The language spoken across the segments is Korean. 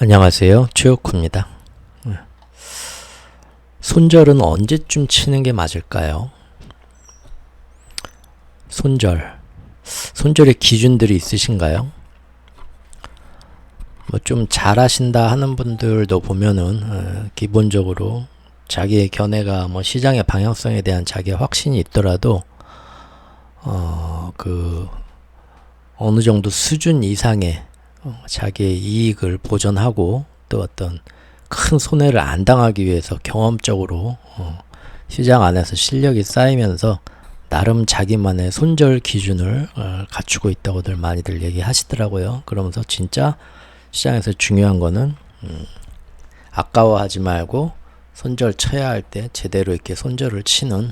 안녕하세요. 최혁구입니다. 손절은 언제쯤 치는 게 맞을까요? 손절의 기준들이 있으신가요? 뭐 좀 잘하신다 하는 분들도 보면은 기본적으로 자기의 견해가 뭐 시장의 방향성에 대한 자기의 확신이 있더라도 어느 정도 수준 이상의 자기의 이익을 보전하고 또 어떤 큰 손해를 안 당하기 위해서 경험적으로 시장 안에서 실력이 쌓이면서 나름 자기만의 손절 기준을 갖추고 있다고들 많이들 얘기하시더라고요. 그러면서 진짜 시장에서 중요한 거는 아까워하지 말고 손절 쳐야 할 때 제대로 이렇게 손절을 치는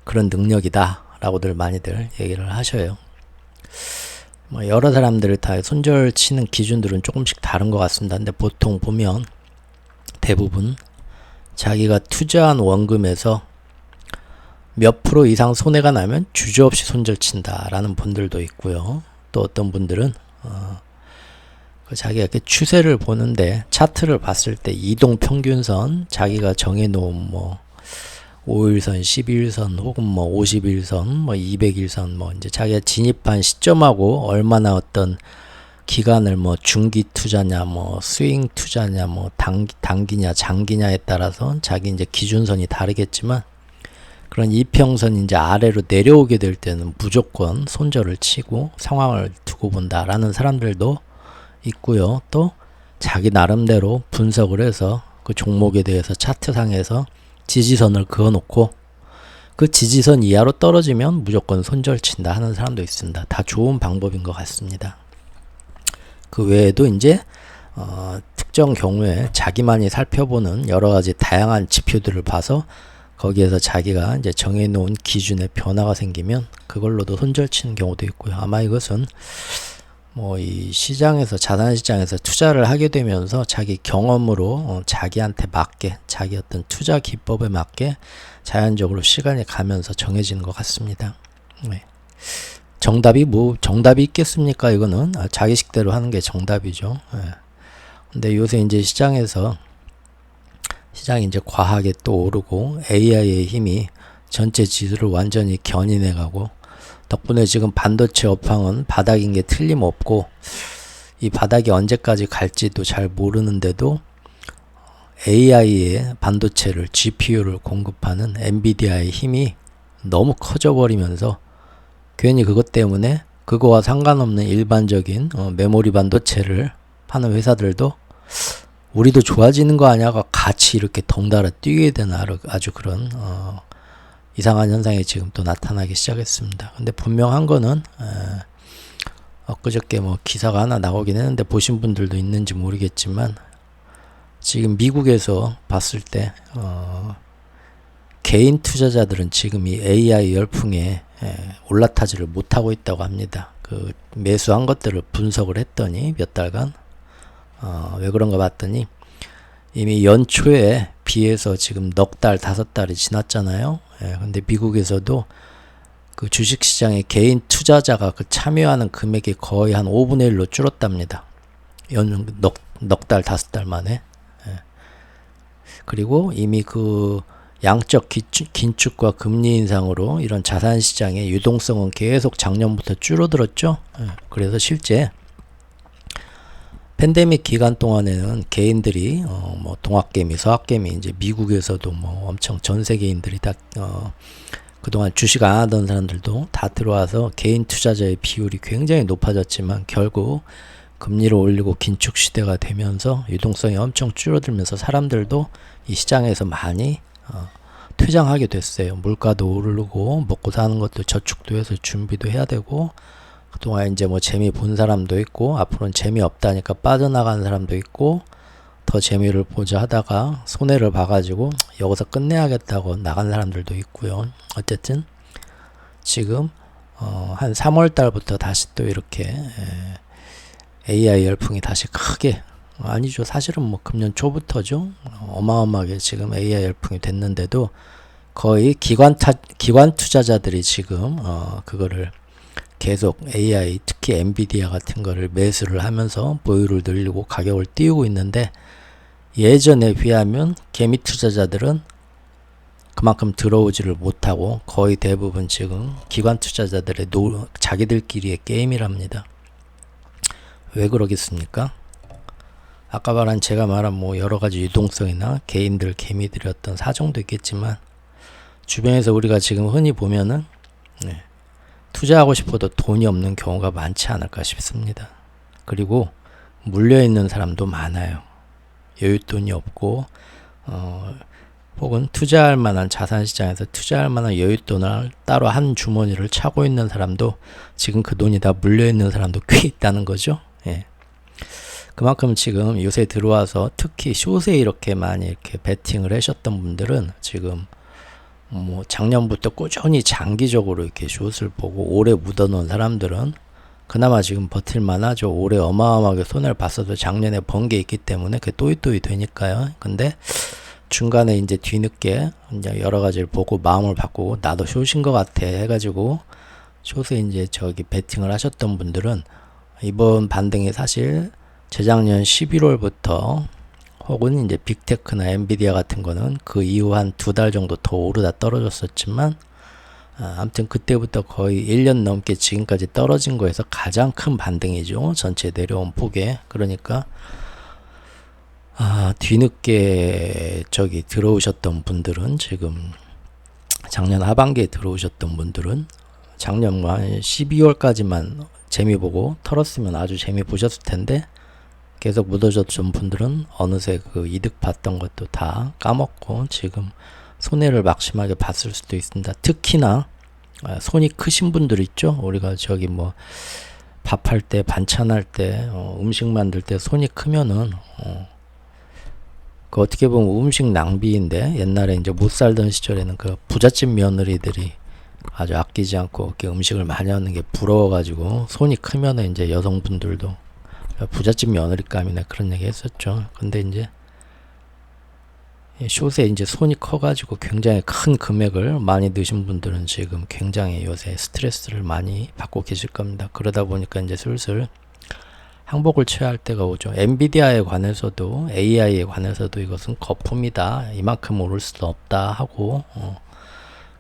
그런 능력이다 라고들 많이들 얘기를 하셔요. 뭐 여러 사람들 다 손절 치는 기준들은 조금씩 다른 것 같습니다. 근데 보통 보면 대부분 자기가 투자한 원금에서 몇 프로 이상 손해가 나면 주저없이 손절 친다 라는 분들도 있고요. 또 어떤 분들은 자기가 이렇게 추세를 보는데 차트를 봤을 때 이동평균선 자기가 정해놓은 뭐 5일선, 12일선 혹은 뭐 50일선, 뭐 200일선 뭐 이제 자기가 진입한 시점하고 얼마나 어떤 기간을 뭐 중기 투자냐, 뭐 스윙 투자냐, 뭐 단기냐, 장기냐에 따라서 자기 이제 기준선이 다르겠지만 그런 이평선 이제 아래로 내려오게 될 때는 무조건 손절을 치고 상황을 두고 본다라는 사람들도 있고요. 또 자기 나름대로 분석을 해서 그 종목에 대해서 차트상에서 지지선을 그어놓고 그 지지선 이하로 떨어지면 무조건 손절 친다 하는 사람도 있습니다. 다 좋은 방법인 것 같습니다. 그 외에도 이제 특정 경우에 자기만이 살펴보는 여러 가지 다양한 지표들을 봐서 거기에서 자기가 이제 정해놓은 기준에 변화가 생기면 그걸로도 손절 치는 경우도 있고요. 아마 이것은 뭐 이 시장에서 자산시장에서 투자를 하게 되면서 자기 경험으로 자기한테 맞게 자기 어떤 투자 기법에 맞게 자연적으로 시간이 가면서 정해지는 것 같습니다. 네. 정답이 있겠습니까? 이거는 자기식대로 하는 게 정답이죠. 네. 근데 요새 이제 시장이 이제 과하게 또 오르고 AI의 힘이 전체 지수를 완전히 견인해가고 덕분에 지금 반도체 업황은 바닥인 게 틀림없고 이 바닥이 언제까지 갈지도 잘 모르는데도 AI의 반도체를 GPU를 공급하는 엔비디아의 힘이 너무 커져 버리면서 괜히 그것 때문에 그거와 상관없는 일반적인 메모리 반도체를 파는 회사들도 우리도 좋아지는 거 아냐가 같이 이렇게 덩달아 뛰게 되는 아주 그런 이상한 현상이 지금 또 나타나기 시작했습니다. 근데 분명한 거는 엊그저께 뭐 기사가 하나 나오긴 했는데 보신 분들도 있는지 모르겠지만 지금 미국에서 봤을 때 개인 투자자들은 지금 이 AI 열풍에 올라타지를 못하고 있다고 합니다. 그 매수한 것들을 분석을 했더니 몇 달간 왜 그런가 봤더니 이미 연초에 비해서 지금 넉 달, 5달이 지났잖아요. 근데 미국에서도 그 주식시장에 개인 투자자가 그 참여하는 금액이 거의 한 5분의 1로 줄었답니다. 넉 달, 5달 만에. 그리고 이미 그 양적 긴축과 금리 인상으로 이런 자산시장의 유동성은 계속 작년부터 줄어들었죠. 그래서 실제 팬데믹 기간 동안에는 개인들이 뭐 동학개미, 서학개미 이제 미국에서도 뭐 엄청 전 세계인들이 다 그동안 주식 안 하던 사람들도 다 들어와서 개인 투자자의 비율이 굉장히 높아졌지만 결국 금리를 올리고 긴축 시대가 되면서 유동성이 엄청 줄어들면서 사람들도 이 시장에서 많이 퇴장하게 됐어요. 물가도 오르고 먹고 사는 것도 저축도 해서 준비도 해야 되고 그동안 이제 뭐 재미 본 사람도 있고 앞으로는 재미없다니까 빠져나가는 사람도 있고 더 재미를 보자 하다가 손해를 봐가지고 여기서 끝내야겠다고 나간 사람들도 있고요. 어쨌든 지금 한 3월 달부터 다시 또 이렇게 AI 열풍이 다시 크게 아니죠. 사실은 뭐 금년 초부터죠. 어마어마하게 지금 AI 열풍이 됐는데도 거의 기관 투자자들이 지금 그거를 계속 AI, 특히 엔비디아 같은 거를 매수를 하면서 보유를 늘리고 가격을 띄우고 있는데, 예전에 비하면 개미 투자자들은 그만큼 들어오지를 못하고 거의 대부분 지금 기관 투자자들의 자기들끼리의 게임이랍니다. 왜 그러겠습니까? 아까 제가 말한 뭐 여러 가지 유동성이나 개인들, 개미들의 어떤 사정도 있겠지만, 주변에서 우리가 지금 흔히 보면은 투자하고 싶어도 돈이 없는 경우가 많지 않을까 싶습니다. 그리고 물려있는 사람도 많아요. 여윳돈이 없고 혹은 투자할 만한 자산시장에서 투자할 만한 여윳돈을 따로 한 주머니를 차고 있는 사람도 지금 그 돈이 다 물려있는 사람도 꽤 있다는 거죠. 예. 그만큼 지금 요새 들어와서 특히 숏에 이렇게 많이 이렇게 베팅을 하셨던 분들은 지금 뭐 작년부터 꾸준히 장기적으로 이렇게 숏을 보고 오래 묻어놓은 사람들은 그나마 지금 버틸만 하죠. 올해 어마어마하게 손해를 봤어도 작년에 번 게 있기 때문에 그게 또이또이 되니까요. 근데 중간에 이제 뒤늦게 이제 여러 가지를 보고 마음을 바꾸고 나도 숏인 것 같아 해가지고 숏에 이제 베팅을 하셨던 분들은 이번 반등이 사실 재작년 11월부터 혹은 이제 빅테크나 엔비디아 같은 거는 그 이후 한 2달 정도 더 오르다 떨어졌었지만, 아무튼 그때부터 거의 1년 넘게 지금까지 떨어진 거에서 가장 큰 반등이죠. 전체 내려온 폭에. 그러니까 뒤늦게 들어오셨던 분들은 지금 작년 하반기에 들어오셨던 분들은 작년 한 12월까지만 재미 보고 털었으면 아주 재미 보셨을 텐데, 계속 묻어졌던 분들은 어느새 그 이득 봤던 것도 다 까먹고 지금 손해를 막심하게 봤을 수도 있습니다. 특히나 손이 크신 분들 있죠. 우리가 뭐 밥할 때, 반찬할 때, 음식 만들 때 손이 크면은 그 어떻게 보면 음식 낭비인데, 옛날에 이제 못 살던 시절에는 그 부잣집 며느리들이 아주 아끼지 않고 이렇게 음식을 많이 하는 게 부러워가지고 손이 크면은 이제 여성분들도 부잣집 며느리감이나 그런 얘기 했었죠. 근데 이제 숏에 이제 손이 커가지고 굉장히 큰 금액을 많이 넣으신 분들은 지금 굉장히 요새 스트레스를 많이 받고 계실 겁니다. 그러다 보니까 이제 슬슬 항복을 취할 때가 오죠. 엔비디아에 관해서도 AI에 관해서도 이것은 거품이다. 이만큼 오를 수도 없다 하고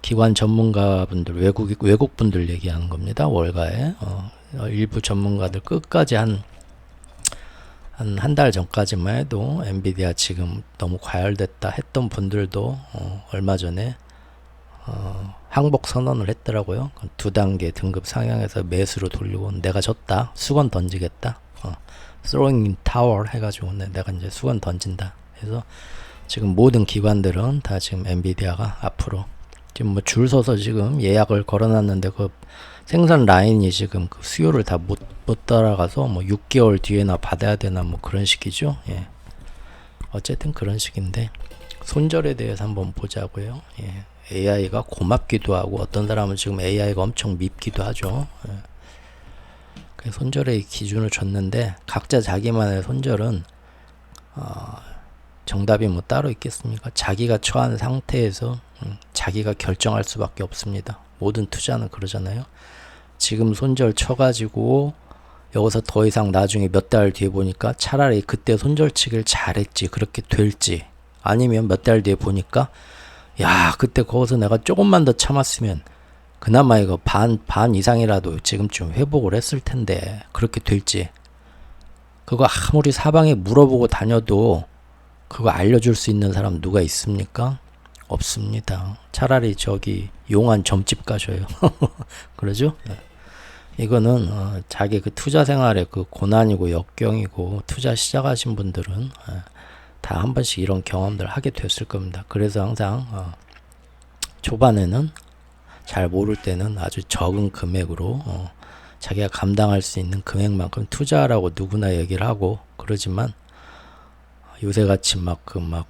기관 전문가분들, 외국 분들 얘기하는 겁니다. 월가에 일부 전문가들 끝까지 한 달 전까지만 해도 엔비디아 지금 너무 과열됐다 했던 분들도 얼마 전에 항복 선언을 했더라고요. 2단계 등급 상향해서 매수로 돌리고 내가 졌다. 수건 던지겠다. throwing in tower 해가지고 내가 이제 수건 던진다. 그래서 지금 모든 기관들은 다 지금 엔비디아가 앞으로 지금 뭐 줄 서서 지금 예약을 걸어놨는데 그 생산 라인이 지금 그 수요를 다 못 따라가서 뭐 6개월 뒤에나 받아야 되나 뭐 그런 식이죠. 예. 어쨌든 그런 식인데 손절에 대해서 한번 보자고요. 예. AI가 고맙기도 하고 어떤 사람은 지금 AI가 엄청 밉기도 하죠. 예. 그 손절의 기준을 줬는데 각자 자기만의 손절은 정답이 뭐 따로 있겠습니까? 자기가 처한 상태에서 자기가 결정할 수밖에 없습니다. 모든 투자는 그러잖아요. 지금 손절 쳐가지고 여기서 더 이상 나중에 몇 달 뒤에 보니까 차라리 그때 손절 치길 잘했지, 그렇게 될지, 아니면 몇 달 뒤에 보니까 야 그때 거기서 내가 조금만 더 참았으면 그나마 이거 반 이상이라도 지금쯤 회복을 했을 텐데, 그렇게 될지, 그거 아무리 사방에 물어보고 다녀도 그거 알려줄 수 있는 사람 누가 있습니까? 없습니다. 차라리 용한 점집 가셔요. 그러죠? 이거는 자기 그 투자 생활의 그 고난이고 역경이고, 투자 시작하신 분들은 다 한 번씩 이런 경험들 하게 됐을 겁니다. 그래서 항상 초반에는 잘 모를 때는 아주 적은 금액으로 자기가 감당할 수 있는 금액만큼 투자하라고 누구나 얘기를 하고 그러지만, 요새같이 막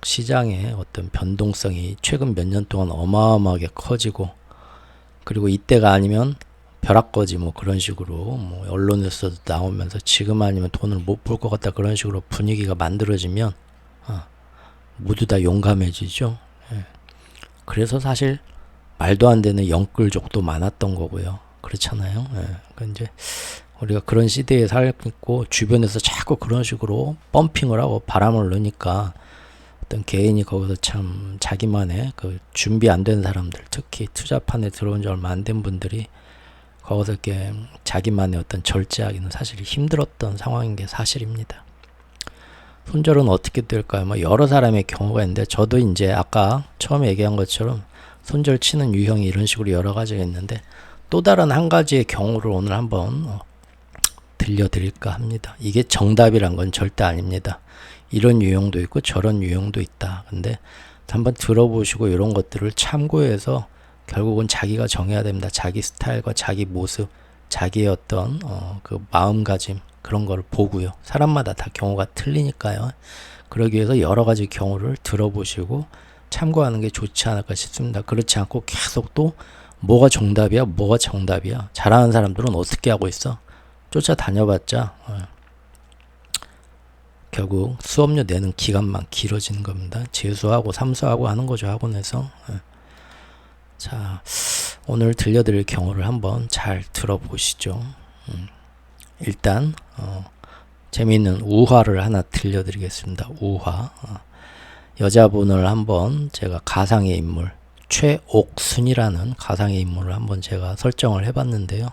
시장의 어떤 변동성이 최근 몇 년 동안 어마어마하게 커지고, 그리고 이때가 아니면 벼락거지 뭐 그런 식으로 뭐 언론에서도 나오면서 지금 아니면 돈을 못 벌 것 같다 그런 식으로 분위기가 만들어지면 모두 다 용감해지죠. 예. 그래서 사실 말도 안 되는 영끌족도 많았던 거고요. 그렇잖아요. 예. 그 이제 우리가 그런 시대에 살고 주변에서 자꾸 그런 식으로 펌핑을 하고 바람을 넣으니까 어떤 개인이 거기서 참 자기만의 그 준비 안 된 사람들, 특히 투자판에 들어온 지 얼마 안 된 분들이 거기서 이렇게 자기만의 어떤 절제하기는 사실 힘들었던 상황인 게 사실입니다. 손절은 어떻게 될까요? 뭐 여러 사람의 경우가 있는데 저도 이제 아까 처음에 얘기한 것처럼 손절 치는 유형이 이런 식으로 여러 가지가 있는데 또 다른 한 가지의 경우를 오늘 한번 들려드릴까 합니다. 이게 정답이란 건 절대 아닙니다. 이런 유형도 있고 저런 유형도 있다. 근데 한번 들어보시고 이런 것들을 참고해서 결국은 자기가 정해야 됩니다. 자기 스타일과 자기 모습, 자기의 어떤 그 마음가짐 그런 거를 보고요. 사람마다 다 경우가 틀리니까요. 그러기 위해서 여러 가지 경우를 들어보시고 참고하는 게 좋지 않을까 싶습니다. 그렇지 않고 계속 또 뭐가 정답이야, 뭐가 정답이야. 잘하는 사람들은 어떻게 하고 있어? 쫓아다녀봤자 결국 수업료 내는 기간만 길어지는 겁니다. 재수하고 삼수하고 하는 거죠, 학원에서. 자, 오늘 들려드릴 경우를 한번 잘 들어보시죠. 일단 재미있는 우화를 하나 들려드리겠습니다. 우화. 여자분을 한번 제가 가상의 인물 최옥순이라는 가상의 인물을 한번 제가 설정을 해봤는데요.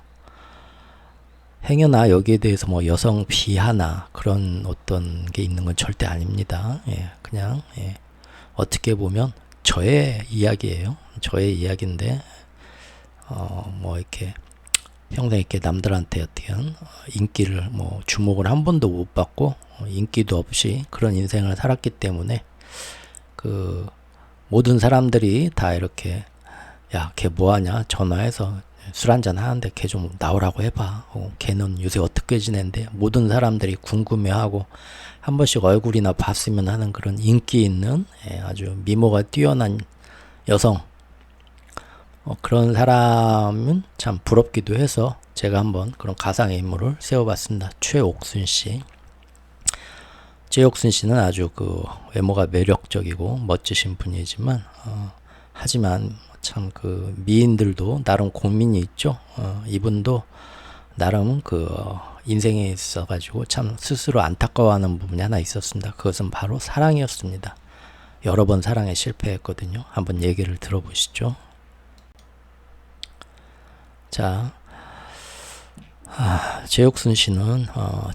행여나 여기에 대해서 뭐 여성 비하나 그런 어떤 게 있는 건 절대 아닙니다. 예, 그냥 어떻게 보면 저의 이야기예요. 저의 이야기인데 뭐 이렇게 평생 이렇게 남들한테 어떻게 인기를 뭐 주목을 한 번도 못 받고 인기도 없이 그런 인생을 살았기 때문에 그 모든 사람들이 다 이렇게 야, 걔 뭐하냐 전화해서 술 한잔 하는데 걔 좀 나오라고 해봐. 걔는 요새 어떻게 지낸대? 모든 사람들이 궁금해하고 한 번씩 얼굴이나 봤으면 하는 그런 인기 있는 아주 미모가 뛰어난 여성 그런 사람은 참 부럽기도 해서 제가 한번 그런 가상의 인물을 세워봤습니다. 최옥순 씨. 최옥순 씨는 아주 그 외모가 매력적이고 멋지신 분이지만 하지만 참 그 미인들도 나름 고민이 있죠. 이분도 나름 그 인생에 있어 가지고 참 스스로 안타까워하는 부분이 하나 있었습니다. 그것은 바로 사랑이었습니다. 여러 번 사랑에 실패했거든요. 한번 얘기를 들어보시죠. 자, 최옥순 씨는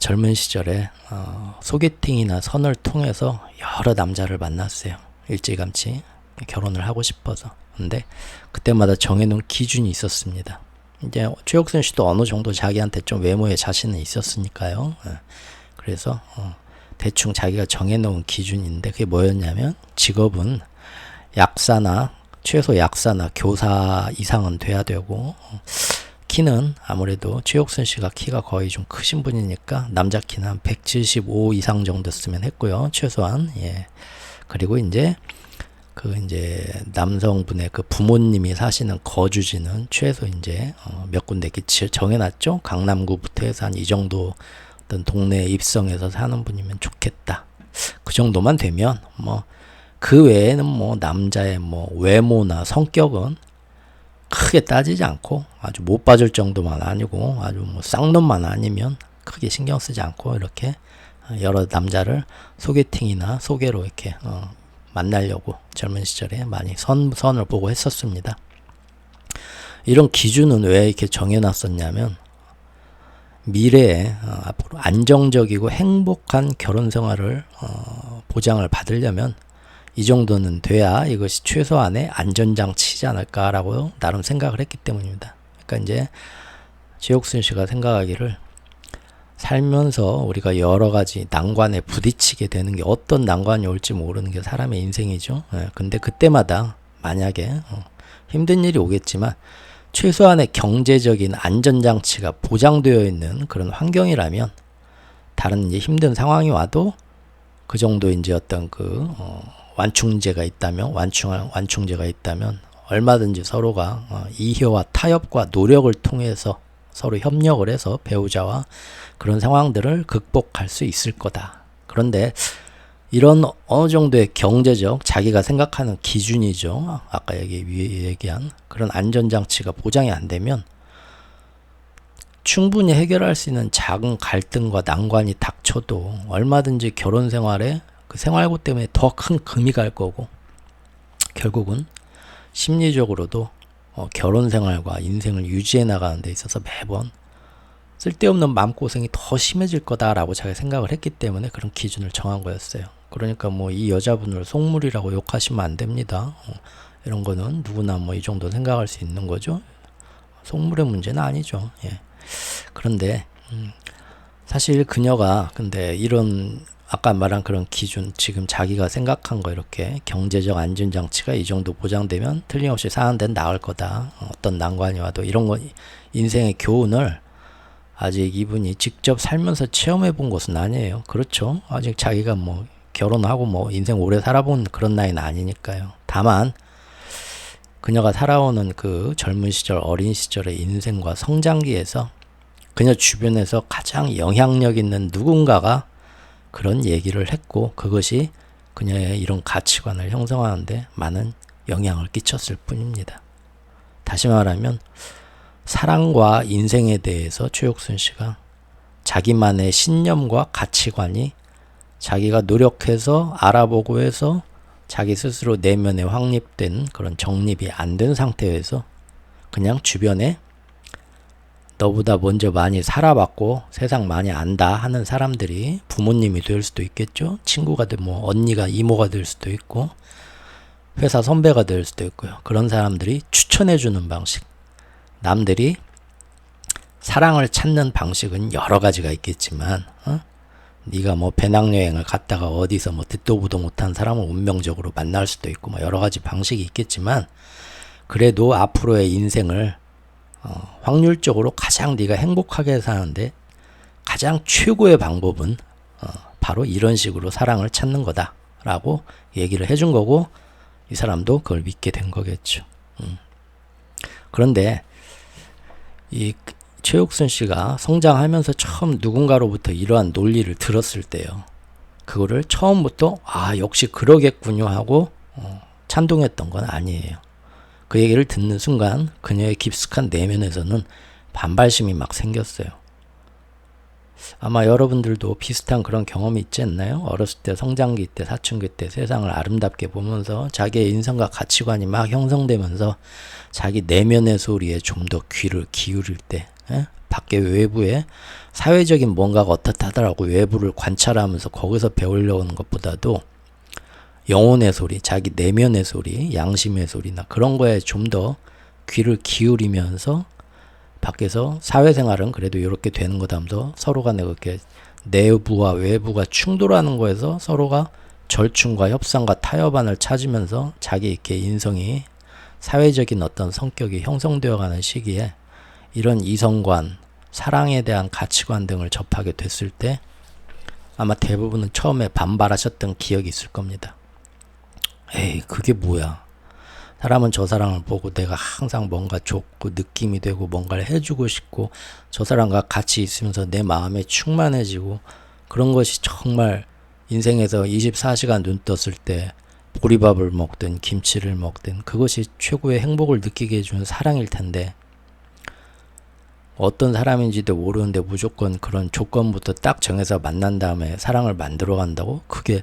젊은 시절에 소개팅이나 선을 통해서 여러 남자를 만났어요. 일찌감치 결혼을 하고 싶어서. 근데 그때마다 정해놓은 기준이 있었습니다. 이제 최옥순 씨도 어느 정도 자기한테 좀 외모에 자신은 있었으니까요. 그래서 대충 자기가 정해놓은 기준인데 그게 뭐였냐면 직업은 약사나 최소 약사나 교사 이상은 돼야 되고 키는 아무래도 최옥순 씨가 키가 거의 좀 크신 분이니까 남자 키는 한 175 이상 정도 쓰면 했고요. 최소한. 예. 그리고 이제 남성분의 그 부모님이 사시는 거주지는 최소 이제 몇 군데 이렇게 정해놨죠. 강남구부터 해서 한 이 정도 어떤 동네에 입성해서 사는 분이면 좋겠다. 그 정도만 되면 뭐 그 외에는 뭐 남자의 뭐 외모나 성격은 크게 따지지 않고 아주 못 봐줄 정도만 아니고 아주 뭐 쌍놈만 아니면 크게 신경 쓰지 않고 이렇게 여러 남자를 소개팅이나 소개로 이렇게 만나려고 젊은 시절에 많이 선을 보고 했었습니다. 이런 기준은 왜 이렇게 정해놨었냐면 미래에 앞으로 안정적이고 행복한 결혼 생활을 보장을 받으려면 이 정도는 돼야 이것이 최소한의 안전장치지 않을까라고 나름 생각을 했기 때문입니다. 그러니까 이제 최옥순 씨가 생각하기를 살면서 우리가 여러 가지 난관에 부딪히게 되는 게 어떤 난관이 올지 모르는 게 사람의 인생이죠. 근데 그때마다 만약에 힘든 일이 오겠지만 최소한의 경제적인 안전장치가 보장되어 있는 그런 환경이라면 다른 이제 힘든 상황이 와도 그 정도 이제 어떤 그 완충제가 있다면 완충제가 있다면 얼마든지 서로가 이해와 타협과 노력을 통해서 서로 협력을 해서 배우자와 그런 상황들을 극복할 수 있을 거다. 그런데 이런 어느 정도의 경제적 자기가 생각하는 기준이죠. 아까 얘기한 그런 안전장치가 보장이 안 되면 충분히 해결할 수 있는 작은 갈등과 난관이 닥쳐도 얼마든지 결혼 생활에 그 생활고 때문에 더 큰 금이 갈 거고, 결국은 심리적으로도 결혼 생활과 인생을 유지해 나가는 데 있어서 매번 쓸데없는 마음고생이 더 심해질 거다라고 제가 생각을 했기 때문에 그런 기준을 정한 거였어요. 그러니까 뭐 이 여자분을 속물이라고 욕하시면 안 됩니다. 이런 거는 누구나 뭐 이 정도 생각할 수 있는 거죠. 속물의 문제는 아니죠. 예. 그런데 사실 그녀가 근데 이런 아까 말한 그런 기준, 지금 자기가 생각한 거 이렇게 경제적 안전장치가 이 정도 보장되면 틀림없이 사는 데는 나을 거다. 어떤 난관이 와도 이런 거 인생의 교훈을 아직 이분이 직접 살면서 체험해 본 것은 아니에요. 그렇죠. 아직 자기가 뭐 결혼하고 뭐 인생 오래 살아본 그런 나이는 아니니까요. 다만 그녀가 살아오는 그 젊은 시절, 어린 시절의 인생과 성장기에서 그녀 주변에서 가장 영향력 있는 누군가가 그런 얘기를 했고, 그것이 그녀의 이런 가치관을 형성하는데 많은 영향을 끼쳤을 뿐입니다. 다시 말하면 사랑과 인생에 대해서 최옥순 씨가 자기만의 신념과 가치관이 자기가 노력해서 알아보고 해서 자기 스스로 내면에 확립된 그런 정립이 안 된 상태에서 그냥 주변에 너보다 먼저 많이 살아봤고 세상 많이 안다 하는 사람들이 부모님이 될 수도 있겠죠. 친구가 될 뭐 언니가 이모가 될 수도 있고 회사 선배가 될 수도 있고요. 그런 사람들이 추천해주는 방식. 남들이 사랑을 찾는 방식은 여러 가지가 있겠지만 네가 뭐 배낭여행을 갔다가 어디서 뭐 듣도 보도 못한 사람을 운명적으로 만날 수도 있고 뭐 여러 가지 방식이 있겠지만 그래도 앞으로의 인생을 확률적으로 가장 네가 행복하게 사는데 가장 최고의 방법은 바로 이런 식으로 사랑을 찾는 거다라고 얘기를 해준 거고 이 사람도 그걸 믿게 된 거겠죠. 그런데 이 최옥순 씨가 성장하면서 처음 누군가로부터 이러한 논리를 들었을 때요. 그거를 처음부터 역시 그러겠군요 하고 찬동했던 건 아니에요. 그 얘기를 듣는 순간 그녀의 깊숙한 내면에서는 반발심이 막 생겼어요. 아마 여러분들도 비슷한 그런 경험이 있지 않나요? 어렸을 때 성장기 때 사춘기 때 세상을 아름답게 보면서 자기의 인성과 가치관이 막 형성되면서 자기 내면의 소리에 좀 더 귀를 기울일 때 밖에 외부에 사회적인 뭔가가 어떻다더라고 외부를 관찰하면서 거기서 배우려고 하는 것보다도 영혼의 소리, 자기 내면의 소리, 양심의 소리나 그런 거에 좀 더 귀를 기울이면서 밖에서 사회생활은 그래도 이렇게 되는 거다 하면서 서로 간에 그렇게 내부와 외부가 충돌하는 거에서 서로가 절충과 협상과 타협안을 찾으면서 자기 이렇게 인성이 사회적인 어떤 성격이 형성되어 가는 시기에 이런 이성관, 사랑에 대한 가치관 등을 접하게 됐을 때 아마 대부분은 처음에 반발하셨던 기억이 있을 겁니다. 에이, 그게 뭐야. 사람은 저 사람을 보고 내가 항상 뭔가 좋고 느낌이 되고 뭔가를 해주고 싶고 저 사람과 같이 있으면서 내 마음에 충만해지고 그런 것이 정말 인생에서 24시간 눈 떴을 때 보리밥을 먹든 김치를 먹든 그것이 최고의 행복을 느끼게 해주는 사랑일 텐데 어떤 사람인지도 모르는데 무조건 그런 조건부터 딱 정해서 만난 다음에 사랑을 만들어 간다고? 그게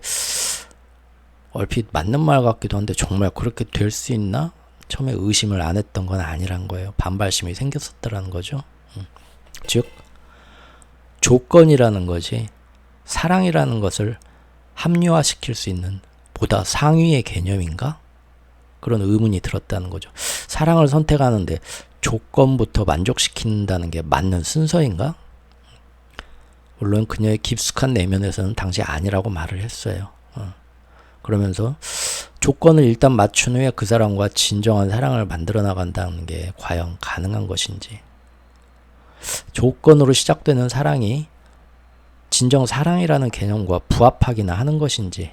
얼핏 맞는 말 같기도 한데 정말 그렇게 될 수 있나? 처음에 의심을 안 했던 건 아니란 거예요. 반발심이 생겼었다라는 거죠. 즉 조건이라는 것이 사랑이라는 것을 합리화시킬 수 있는 보다 상위의 개념인가? 그런 의문이 들었다는 거죠. 사랑을 선택하는데 조건부터 만족시킨다는 게 맞는 순서인가? 물론 그녀의 깊숙한 내면에서는 당시 아니라고 말을 했어요. 그러면서 조건을 일단 맞춘 후에 그 사람과 진정한 사랑을 만들어 나간다는 게 과연 가능한 것인지, 조건으로 시작되는 사랑이 진정 사랑이라는 개념과 부합하기나 하는 것인지,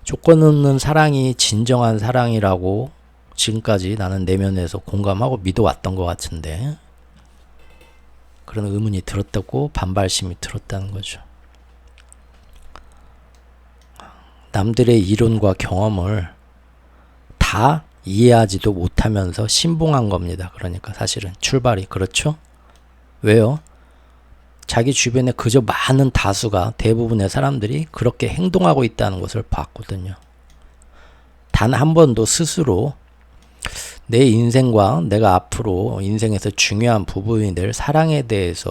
조건 없는 사랑이 진정한 사랑이라고 지금까지 나는 내면에서 공감하고 믿어왔던 것 같은데 그런 의문이 들었다고 반발심이 들었다는 거죠. 남들의 이론과 경험을 다 이해하지도 못하면서 신봉한 겁니다. 그러니까 사실은 출발이. 그렇죠? 왜요? 자기 주변에 그저 많은 다수가, 대부분의 사람들이 그렇게 행동하고 있다는 것을 봤거든요. 단 한 번도 스스로 내 인생과 내가 앞으로 인생에서 중요한 부분이 될 사랑에 대해서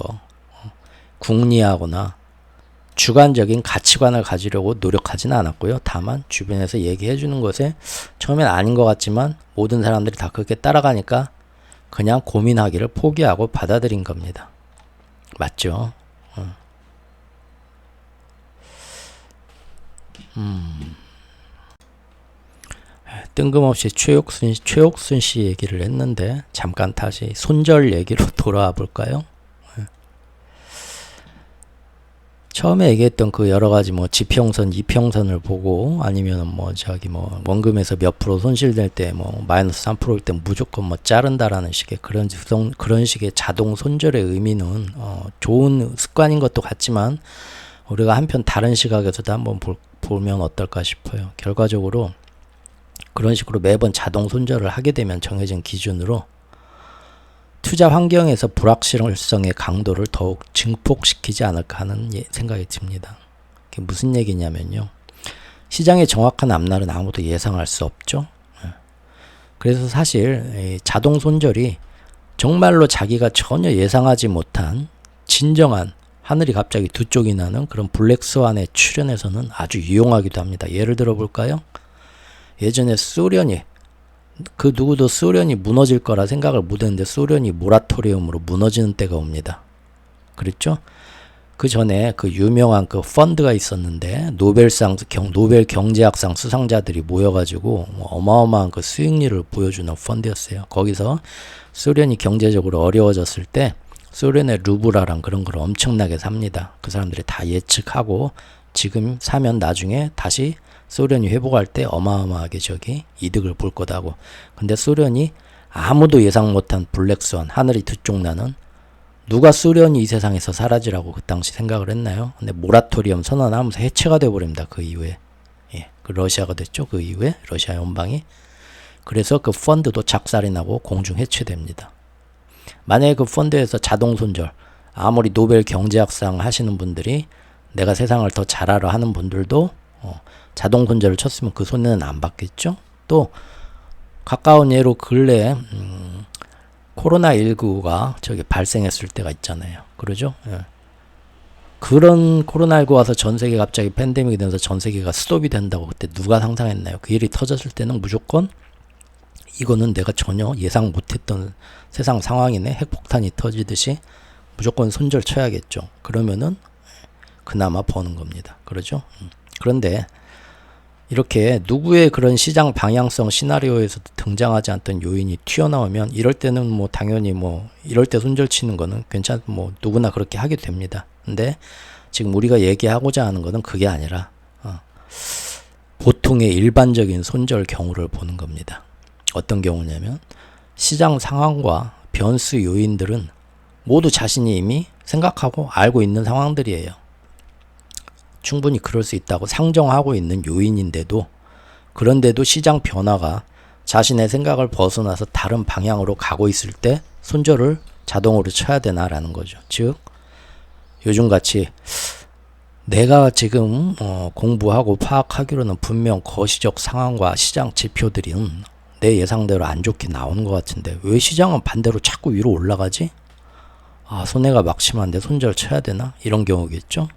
궁리하거나 주관적인 가치관을 가지려고 노력하지는 않았고요. 다만 주변에서 얘기해 주는 것에 처음엔 아닌 것 같지만 모든 사람들이 다 그렇게 따라가니까 그냥 고민하기를 포기하고 받아들인 겁니다. 맞죠? 뜬금없이 최옥순 씨 얘기를 했는데 잠깐 다시 손절 얘기로 돌아와 볼까요? 처음에 얘기했던 그 여러 가지 뭐 지평선, 이평선을 보고 아니면 뭐 원금에서 몇 프로 손실될 때 뭐 마이너스 3%일 때 무조건 뭐 자른다라는 식의 그런 식의 자동 손절의 의미는 좋은 습관인 것도 같지만 우리가 한편 다른 시각에서도 한번 보면 어떨까 싶어요. 결과적으로 그런 식으로 매번 자동 손절을 하게 되면 정해진 기준으로 투자 환경에서 불확실성의 강도를 더욱 증폭시키지 않을까 하는 생각이 듭니다. 그게 무슨 얘기냐면요. 시장의 정확한 앞날은 아무도 예상할 수 없죠. 그래서 사실 자동 손절이 정말로 자기가 전혀 예상하지 못한 진정한 하늘이 갑자기 두 쪽이 나는 그런 블랙스완의 출현에서는 아주 유용하기도 합니다. 예를 들어 볼까요? 예전에 그 누구도 소련이 무너질 거라 생각을 못했는데 소련이 모라토리움으로 무너지는 때가 옵니다. 그랬죠? 그 전에 그 유명한 그 펀드가 있었는데 노벨 경제학상 수상자들이 모여가지고 어마어마한 그 수익률을 보여주는 펀드였어요. 거기서 소련이 경제적으로 어려워졌을 때 소련의 루브라랑 그런 걸 엄청나게 삽니다. 그 사람들이 다 예측하고 지금 사면 나중에 다시 소련이 회복할 때 어마어마하게 이득을 볼 거다고. 근데 소련이 아무도 예상 못한 블랙스완, 하늘이 두 쪽 나는, 누가 소련이 이 세상에서 사라지라고 그 당시 생각을 했나요? 근데 모라토리엄 선언하면서 해체가 돼버립니다. 그 이후에. 그 러시아가 됐죠. 그 이후에 러시아 연방이. 그래서 그 펀드도 작살이 나고 공중 해체됩니다. 만약에 그 펀드에서 자동 손절, 아무리 노벨 경제학상 하시는 분들이 내가 세상을 더 잘 알아 하는 분들도 자동 손절을 쳤으면 그 손해는 안 받겠죠. 또 가까운 예로 근래에 코로나19가 발생했을 때가 있잖아요. 그러죠? 그런 코로나19 와서 전 세계 갑자기 팬데믹이 되면서 전 세계가 스톱이 된다고 그때 누가 상상했나요? 그 일이 터졌을 때는 무조건 이거는 내가 전혀 예상 못했던 세상 상황이네. 핵폭탄이 터지듯이 무조건 손절 쳐야겠죠. 그러면은 그나마 버는 겁니다. 그러죠? 그런데 이렇게 누구의 그런 시장 방향성 시나리오에서도 등장하지 않던 요인이 튀어나오면 이럴 때는 뭐 당연히 이럴 때 손절 치는 거는 누구나 그렇게 하게 됩니다. 근데 지금 우리가 얘기하고자 하는 거는 그게 아니라 보통의 일반적인 손절 경우를 보는 겁니다. 어떤 경우냐면 시장 상황과 변수 요인들은 모두 자신이 이미 생각하고 알고 있는 상황들이에요. 충분히 그럴 수 있다고 상정하고 있는 요인인데도, 그런데도 시장 변화가 자신의 생각을 벗어나서 다른 방향으로 가고 있을 때 손절을 자동으로 쳐야 되나라는 거죠. 즉 요즘같이 내가 지금 공부하고 파악하기로는 분명 거시적 상황과 시장 지표들은 내 예상대로 안 좋게 나오는 것 같은데 왜 시장은 반대로 자꾸 위로 올라가지? 손해가 막심한데 손절 쳐야 되나? 이런 경우겠죠.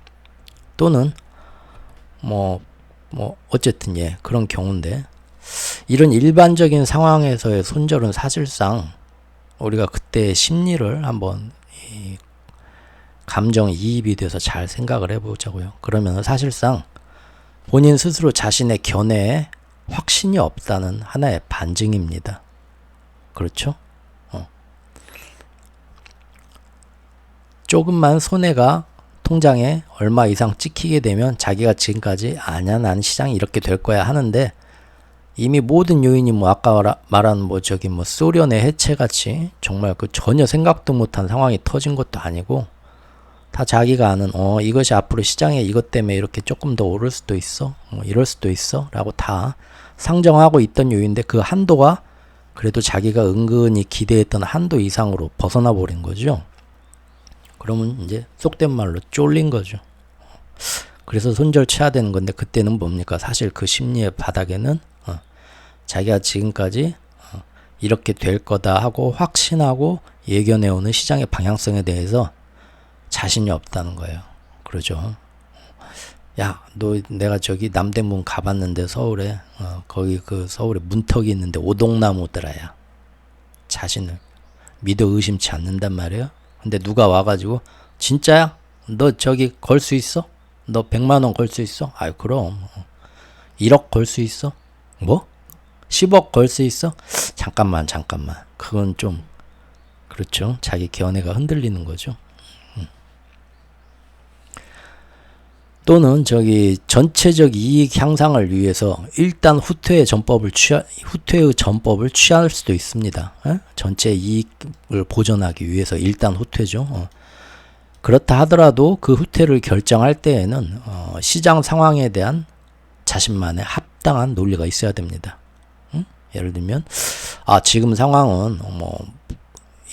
또는 어쨌든 그런 경우인데, 이런 일반적인 상황에서의 손절은 사실상 우리가 그때의 심리를 한번 감정이입이 돼서 잘 생각을 해보자고요. 그러면 사실상 본인 스스로 자신의 견해에 확신이 없다는 하나의 반증입니다. 그렇죠? 조금만 손해가 통장에 얼마 이상 찍히게 되면 자기가 지금까지 아니야 난 시장이 이렇게 될 거야 하는데, 이미 모든 요인이 아까 말한 소련의 해체같이 정말 그 전혀 생각도 못한 상황이 터진 것도 아니고, 다 자기가 아는 이것이 앞으로 시장에 이것 때문에 이렇게 조금 더 오를 수도 있어, 이럴 수도 있어 라고 다 상정하고 있던 요인인데 그 한도가 그래도 자기가 은근히 기대했던 한도 이상으로 벗어나 버린 거죠. 그러면 이제 속된 말로 쫄린 거죠. 그래서 손절 쳐야 되는 건데 그때는 뭡니까? 사실 그 심리의 바닥에는 자기가 지금까지 이렇게 될 거다 하고 확신하고 예견해오는 시장의 방향성에 대해서 자신이 없다는 거예요. 그러죠. 야, 너 내가 저기 남대문 가봤는데 서울에 거기 그 서울에 문턱이 있는데 오동나무더라야. 자신을 믿어 의심치 않는단 말이에요. 근데 누가 와가지고 진짜야? 너 저기 걸 수 있어? 너 100만 원 걸 수 있어? 아유 그럼 1억 걸 수 있어? 뭐? 10억 걸 수 있어? 잠깐만 그건 좀 그렇죠. 자기 견해가 흔들리는 거죠. 또는 저기 전체적 이익 향상을 위해서 일단 후퇴의 전법을 취할 수도 있습니다. 전체 이익을 보전하기 위해서 일단 후퇴죠. 그렇다 하더라도 그 후퇴를 결정할 때에는 시장 상황에 대한 자신만의 합당한 논리가 있어야 됩니다. 예를 들면 지금 상황은 뭐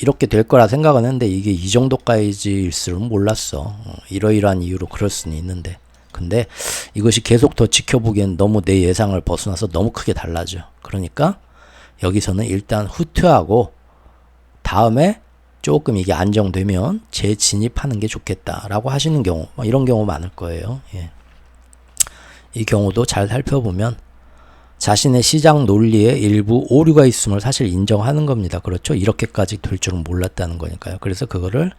이렇게 될 거라 생각은 했는데 이게 이 정도까지일 줄은 몰랐어. 이러이러한 이유로 그럴 수는 있는데 근데 이것이 계속 더 지켜보기엔 너무 내 예상을 벗어나서 너무 크게 달라져. 그러니까 여기서는 일단 후퇴하고 다음에 조금 이게 안정되면 재진입하는 게 좋겠다라고 하시는 경우 이런 경우 많을 거예요. 예. 이 경우도 잘 살펴보면 자신의 시장 논리에 일부 오류가 있음을 사실 인정하는 겁니다. 그렇죠? 이렇게까지 될 줄은 몰랐다는 거니까요. 그래서 그거를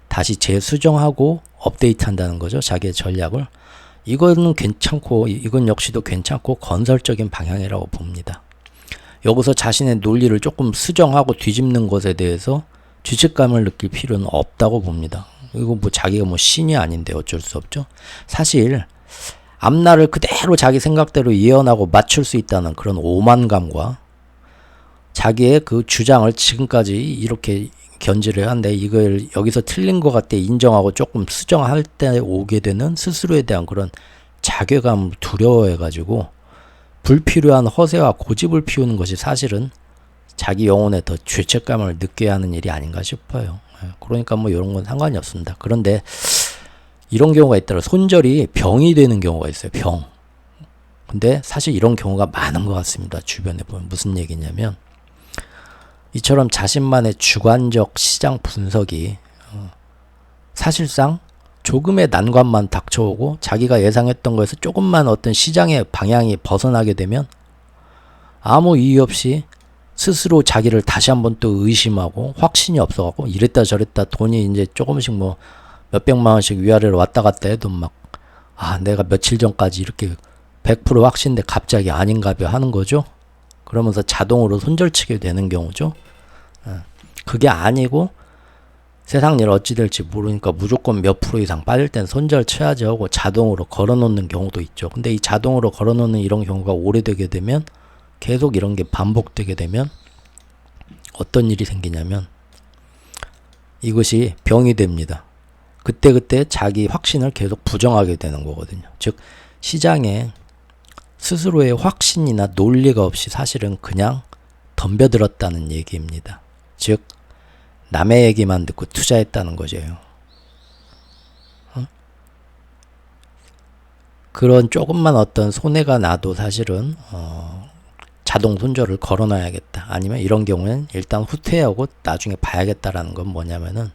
다시 재수정하고 업데이트한다는 거죠. 자기의 전략을. 이거는 괜찮고 이건 역시도 괜찮고 건설적인 방향이라고 봅니다. 여기서 자신의 논리를 조금 수정하고 뒤집는 것에 대해서 죄책감을 느낄 필요는 없다고 봅니다. 이거 뭐 자기가 뭐 신이 아닌데 어쩔 수 없죠. 사실 앞날을 그대로 자기 생각대로 예언하고 맞출 수 있다는 그런 오만감과 자기의 그 주장을 지금까지 이렇게 견지를 한데 이걸 여기서 틀린 것 같아 인정하고 조금 수정할 때 오게 되는 스스로에 대한 그런 자괴감 두려워해가지고 불필요한 허세와 고집을 피우는 것이 사실은 자기 영혼에 더 죄책감을 느껴야 하는 일이 아닌가 싶어요. 그러니까 뭐 이런 건 상관이 없습니다. 그런데 이런 경우가 있더라. 손절이 병이 되는 경우가 있어요. 병. 근데 사실 이런 경우가 많은 것 같습니다. 주변에 보면 무슨 얘기냐면 이처럼 자신만의 주관적 시장 분석이 사실상 조금의 난관만 닥쳐오고 자기가 예상했던 거에서 조금만 어떤 시장의 방향이 벗어나게 되면 아무 이유 없이 스스로 자기를 다시 한번 또 의심하고 확신이 없어갖고 이랬다 저랬다 돈이 이제 조금씩 뭐 몇백만 원씩 위아래로 왔다 갔다 해도 막 내가 며칠 전까지 이렇게 100% 확신인데 갑자기 아닌가벼 하는 거죠. 그러면서 자동으로 손절치게 되는 경우죠. 그게 아니고 세상 일 어찌 될지 모르니까 무조건 몇 프로 이상 빠질 땐 손절 쳐야지 하고 자동으로 걸어놓는 경우도 있죠. 근데 이 자동으로 걸어놓는 이런 경우가 오래되게 되면 계속 이런 게 반복되게 되면 어떤 일이 생기냐면 이것이 병이 됩니다. 그때 자기 확신을 계속 부정하게 되는 거거든요. 즉 시장에 스스로의 확신이나 논리가 없이 사실은 그냥 덤벼들었다는 얘기입니다. 즉 남의 얘기만 듣고 투자했다는 거죠. 그런 조금만 어떤 손해가 나도 사실은 자동 손절을 걸어놔야겠다. 아니면 이런 경우는 일단 후퇴하고 나중에 봐야겠다라는 건 뭐냐면은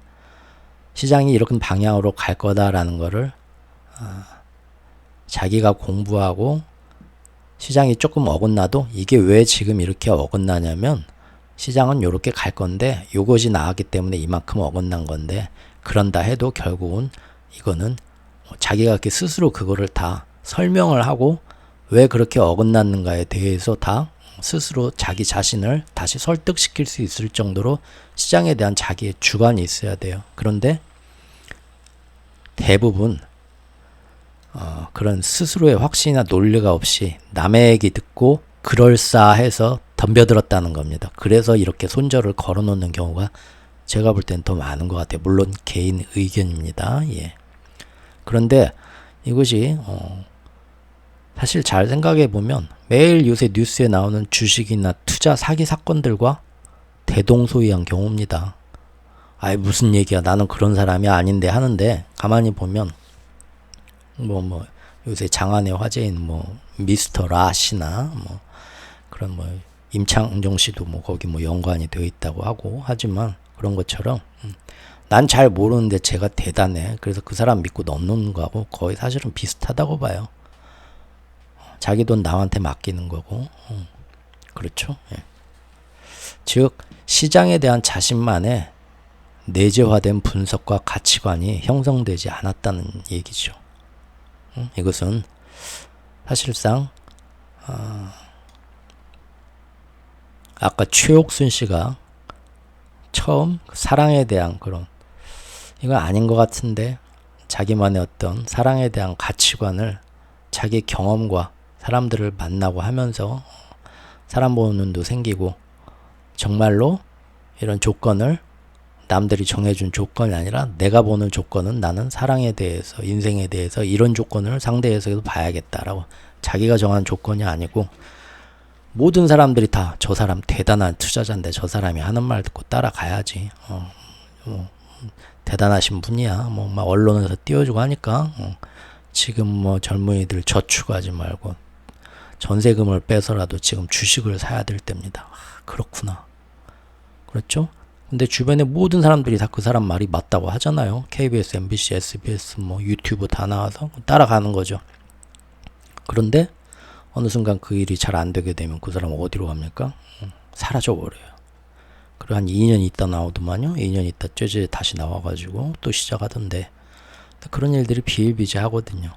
시장이 이런 방향으로 갈 거다라는 거를 자기가 공부하고 시장이 조금 어긋나도 이게 왜 지금 이렇게 어긋나냐면 시장은 이렇게 갈 건데 요것이 나왔기 때문에 이만큼 어긋난 건데 그런다 해도 결국은 이거는 자기가 이렇게 스스로 그거를 다 설명을 하고 왜 그렇게 어긋났는가에 대해서 다 스스로 자기 자신을 다시 설득시킬 수 있을 정도로 시장에 대한 자기의 주관이 있어야 돼요. 그런데 대부분 그런 스스로의 확신이나 논리가 없이 남의 얘기 듣고 그럴싸해서 덤벼들었다는 겁니다. 그래서 이렇게 손절을 걸어놓는 경우가 제가 볼 땐 더 많은 것 같아요. 물론 개인 의견입니다. 예. 그런데 이것이 사실 잘 생각해 보면 매일 요새 뉴스에 나오는 주식이나 투자 사기 사건들과 대동소이한 경우입니다. 아이 무슨 얘기야, 나는 그런 사람이 아닌데 하는데, 가만히 보면 뭐 요새 장안의 화제인 뭐 미스터 라시나 뭐 그런 뭐 임창정 씨도 뭐 거기 뭐 연관이 되어 있다고 하고 하지만, 그런 것처럼 난 잘 모르는데 제가 대단해, 그래서 그 사람 믿고 넣는 거하고 거의 사실은 비슷하다고 봐요. 자기 돈 남한테 맡기는 거고. 그렇죠. 예. 즉 시장에 대한 자신만의 내재화된 분석과 가치관이 형성되지 않았다는 얘기죠. 이것은 사실상 아까 최옥순 씨가 처음 사랑에 대한 그런, 이건 아닌 것 같은데, 자기만의 어떤 사랑에 대한 가치관을 자기 경험과 사람들을 만나고 하면서 사람 보는 눈도 생기고, 정말로 이런 조건을 남들이 정해준 조건이 아니라 내가 보는 조건은 나는 사랑에 대해서, 인생에 대해서 이런 조건을 상대해서도 봐야겠다라고, 자기가 정한 조건이 아니고 모든 사람들이 다 저 사람 대단한 투자자인데 저 사람이 하는 말 듣고 따라가야지. 대단하신 분이야. 뭐 막 언론에서 띄워주고 하니까 지금 뭐 젊은이들 저축하지 말고 전세금을 빼서라도 지금 주식을 사야 될 때입니다. 그렇구나. 그렇죠? 근데 주변에 모든 사람들이 다 그 사람 말이 맞다고 하잖아요. KBS, MBC, SBS, 뭐 유튜브 다 나와서 따라가는 거죠. 그런데 어느 순간 그 일이 잘 안 되게 되면 그 사람은 어디로 갑니까? 사라져 버려요. 그리고 한 2년 있다 나오더만요. 2년 있다 쩌제 다시 나와가지고 또 시작하던데, 그런 일들이 비일비재하거든요.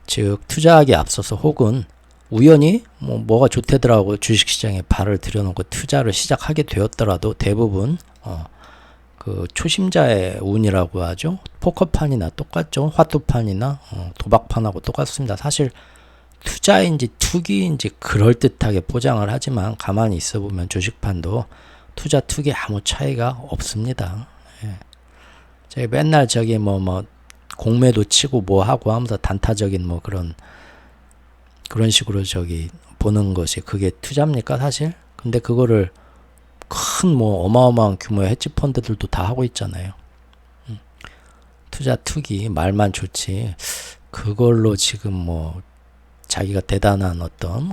즉 투자하기에 앞서서 혹은 우연히 뭐가 좋대더라고 주식시장에 발을 들여놓고 투자를 시작하게 되었더라도 대부분 그 초심자의 운이라고 하죠. 포커판이나 똑같죠. 화투판이나 도박판하고 똑같습니다. 사실 투자인지 투기인지 그럴듯하게 포장을 하지만 가만히 있어 보면 주식판도 투자 투기 아무 차이가 없습니다. 예. 제가 맨날 저기 뭐 공매도 치고 뭐 하고 하면서 단타적인 뭐 그런 식으로 저기 보는 것이 그게 투자입니까 사실? 근데 그거를 큰 뭐 어마어마한 규모의 헤지 펀드들도 다 하고 있잖아요. 투자 투기 말만 좋지 그걸로 지금 뭐 자기가 대단한 어떤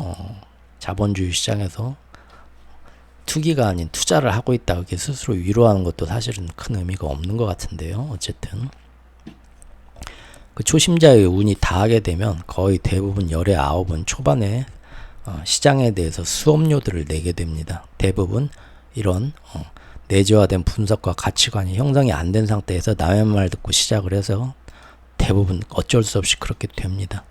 자본주의 시장에서 투기가 아닌 투자를 하고 있다 그렇게 스스로 위로하는 것도 사실은 큰 의미가 없는 것 같은데요. 어쨌든 그 초심자의 운이 다하게 되면 거의 대부분 열의 9은 초반에 시장에 대해서 수업료들을 내게 됩니다. 대부분 이런 내재화된 분석과 가치관이 형성이 안 된 상태에서 남의 말 듣고 시작을 해서 대부분 어쩔 수 없이 그렇게 됩니다.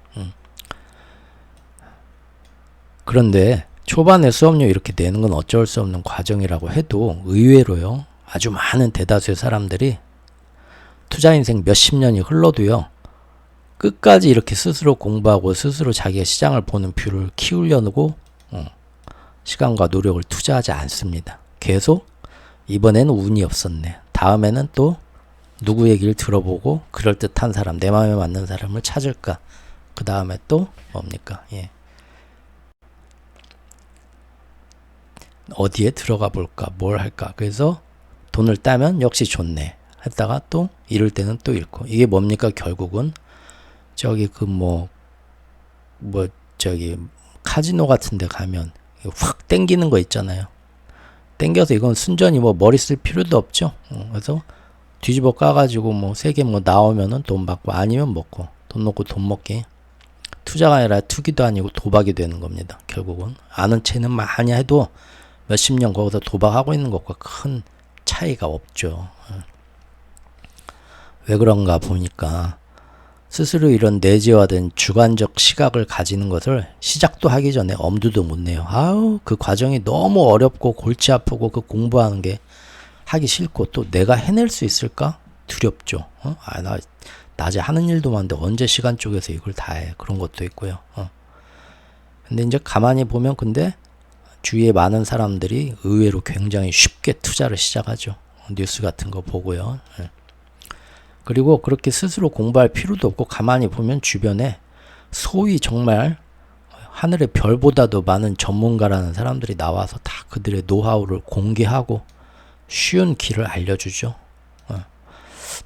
그런데 초반에 수업료 이렇게 내는 건 어쩔 수 없는 과정이라고 해도 의외로요, 아주 많은 대다수의 사람들이 투자 인생 몇십 년이 흘러도요, 끝까지 이렇게 스스로 공부하고 스스로 자기의 시장을 보는 뷰를 키우려고 시간과 노력을 투자하지 않습니다. 계속 이번에는 운이 없었네, 다음에는 또 누구 얘기를 들어보고 그럴듯한 사람, 내 마음에 맞는 사람을 찾을까, 그 다음에 또 뭡니까? 예. 어디에 들어가 볼까, 뭘 할까. 그래서 돈을 따면 역시 좋네 했다가 또 잃을 때는 또 잃고, 이게 뭡니까? 결국은 저기 저기 카지노 같은 데 가면 확 땡기는 거 있잖아요. 땡겨서 이건 순전히 뭐 머리 쓸 필요도 없죠. 그래서 뒤집어 까가지고 뭐 3개 뭐 나오면은 돈 받고, 아니면 먹고, 돈 놓고 돈 먹기. 투자가 아니라 투기도 아니고 도박이 되는 겁니다. 결국은 아는 체는 많이 해도 몇십 년 거기서 도박하고 있는 것과 큰 차이가 없죠. 왜 그런가 보니까 스스로 이런 내재화된 주관적 시각을 가지는 것을 시작도 하기 전에 엄두도 못 내요. 아우, 그 과정이 너무 어렵고 골치 아프고 그 공부하는 게 하기 싫고, 또 내가 해낼 수 있을까? 두렵죠. 나 낮에 하는 일도 많은데 언제 시간 쪼개서 이걸 다 해. 그런 것도 있고요. 근데 이제 가만히 보면 근데 주위에 많은 사람들이 의외로 굉장히 쉽게 투자를 시작하죠. 뉴스 같은 거 보고요. 그리고 그렇게 스스로 공부할 필요도 없고 가만히 보면 주변에 소위 정말 하늘의 별보다도 많은 전문가라는 사람들이 나와서 다 그들의 노하우를 공개하고 쉬운 길을 알려주죠.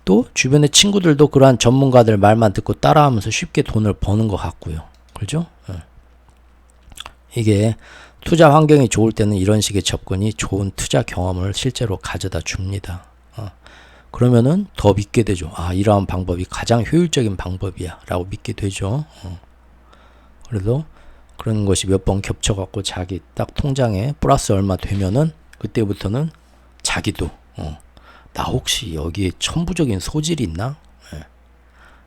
또 주변의 친구들도 그러한 전문가들 말만 듣고 따라하면서 쉽게 돈을 버는 것 같고요. 그죠? 이게 투자 환경이 좋을 때는 이런 식의 접근이 좋은 투자 경험을 실제로 가져다 줍니다. 그러면은 더 믿게 되죠. 아, 이러한 방법이 가장 효율적인 방법이야 라고 믿게 되죠. 그래서 그런 것이 몇 번 겹쳐갖고 자기 딱 통장에 플러스 얼마 되면은 그때부터는 자기도 나 혹시 여기에 천부적인 소질이 있나?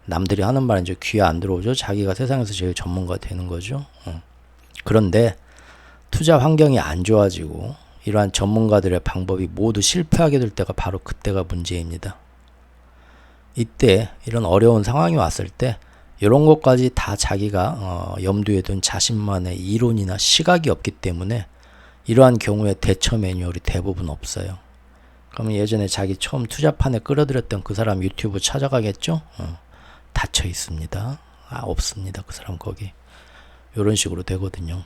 남들이 하는 말 이제 귀에 안 들어오죠. 자기가 세상에서 제일 전문가 되는 거죠. 그런데 투자 환경이 안 좋아지고 이러한 전문가들의 방법이 모두 실패하게 될 때가 바로 그때가 문제입니다. 이때 이런 어려운 상황이 왔을 때 이런 것까지 다 자기가 염두에 둔 자신만의 이론이나 시각이 없기 때문에 이러한 경우에 대처 매뉴얼이 대부분 없어요. 그러면 예전에 자기 처음 투자판에 끌어들였던 그 사람 유튜브 찾아가겠죠? 닫혀 있습니다. 없습니다. 그 사람 거기. 이런 식으로 되거든요.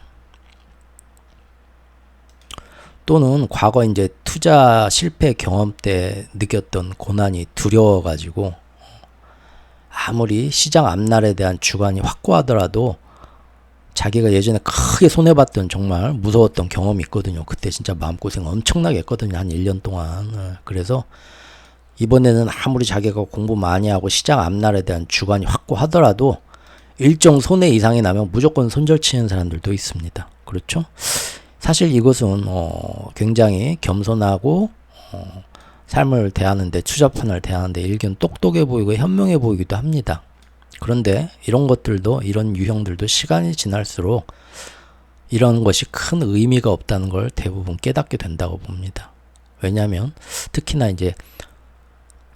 또는 과거 이제 투자 실패 경험 때 느꼈던 고난이 두려워가지고 아무리 시장 앞날에 대한 주관이 확고하더라도 자기가 예전에 크게 손해봤던 정말 무서웠던 경험이 있거든요. 그때 진짜 마음고생 엄청나게 했거든요. 한 1년 동안. 그래서 이번에는 아무리 자기가 공부 많이 하고 시장 앞날에 대한 주관이 확고하더라도 일정 손해 이상이 나면 무조건 손절치는 사람들도 있습니다. 그렇죠? 사실 이것은 굉장히 겸손하고 삶을 대하는데 투자판을 대하는데 일견 똑똑해 보이고 현명해 보이기도 합니다. 그런데 이런 것들도 이런 유형들도 시간이 지날수록 이런 것이 큰 의미가 없다는 걸 대부분 깨닫게 된다고 봅니다. 왜냐하면 특히나 이제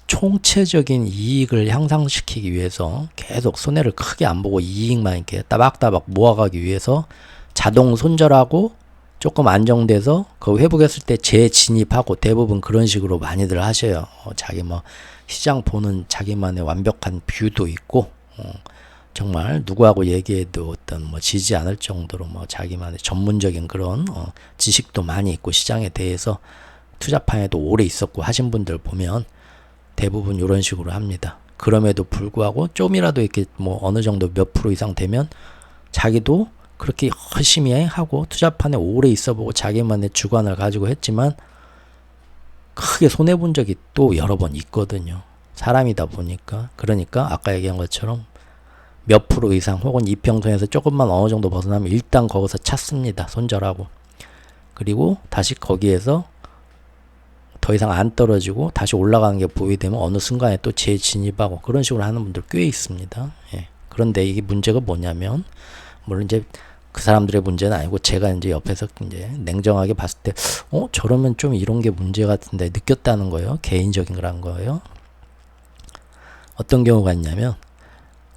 총체적인 이익을 향상시키기 위해서 계속 손해를 크게 안 보고 이익만 이렇게 따박따박 모아가기 위해서 자동 손절하고 조금 안정돼서 그 회복했을 때 재진입하고 대부분 그런 식으로 많이들 하셔요. 자기 뭐 시장 보는 자기만의 완벽한 뷰도 있고 정말 누구하고 얘기해도 어떤 뭐 지지 않을 정도로 뭐 자기만의 전문적인 그런 지식도 많이 있고 시장에 대해서 투자판에도 오래 있었고 하신 분들 보면 대부분 이런 식으로 합니다. 그럼에도 불구하고 좀이라도 이렇게 뭐 어느 정도 몇 프로 이상 되면 자기도 그렇게 열심히 하고 투자판에 오래 있어보고 자기만의 주관을 가지고 했지만 크게 손해본 적이 또 여러 번 있거든요. 사람이다 보니까. 그러니까 아까 얘기한 것처럼 몇 프로 이상 혹은 이평선에서 조금만 어느 정도 벗어나면 일단 거기서 찾습니다. 손절하고. 그리고 다시 거기에서 더 이상 안 떨어지고 다시 올라가는 게 보이되면 어느 순간에 또 재진입하고 그런 식으로 하는 분들 꽤 있습니다. 예. 그런데 이게 문제가 뭐냐면 물론 이제 그 사람들의 문제는 아니고 제가 이제 옆에서 이제 냉정하게 봤을 때 저러면 좀 이런 게 문제 같은데 느꼈다는 거예요. 개인적인 거란 거예요. 어떤 경우가 있냐면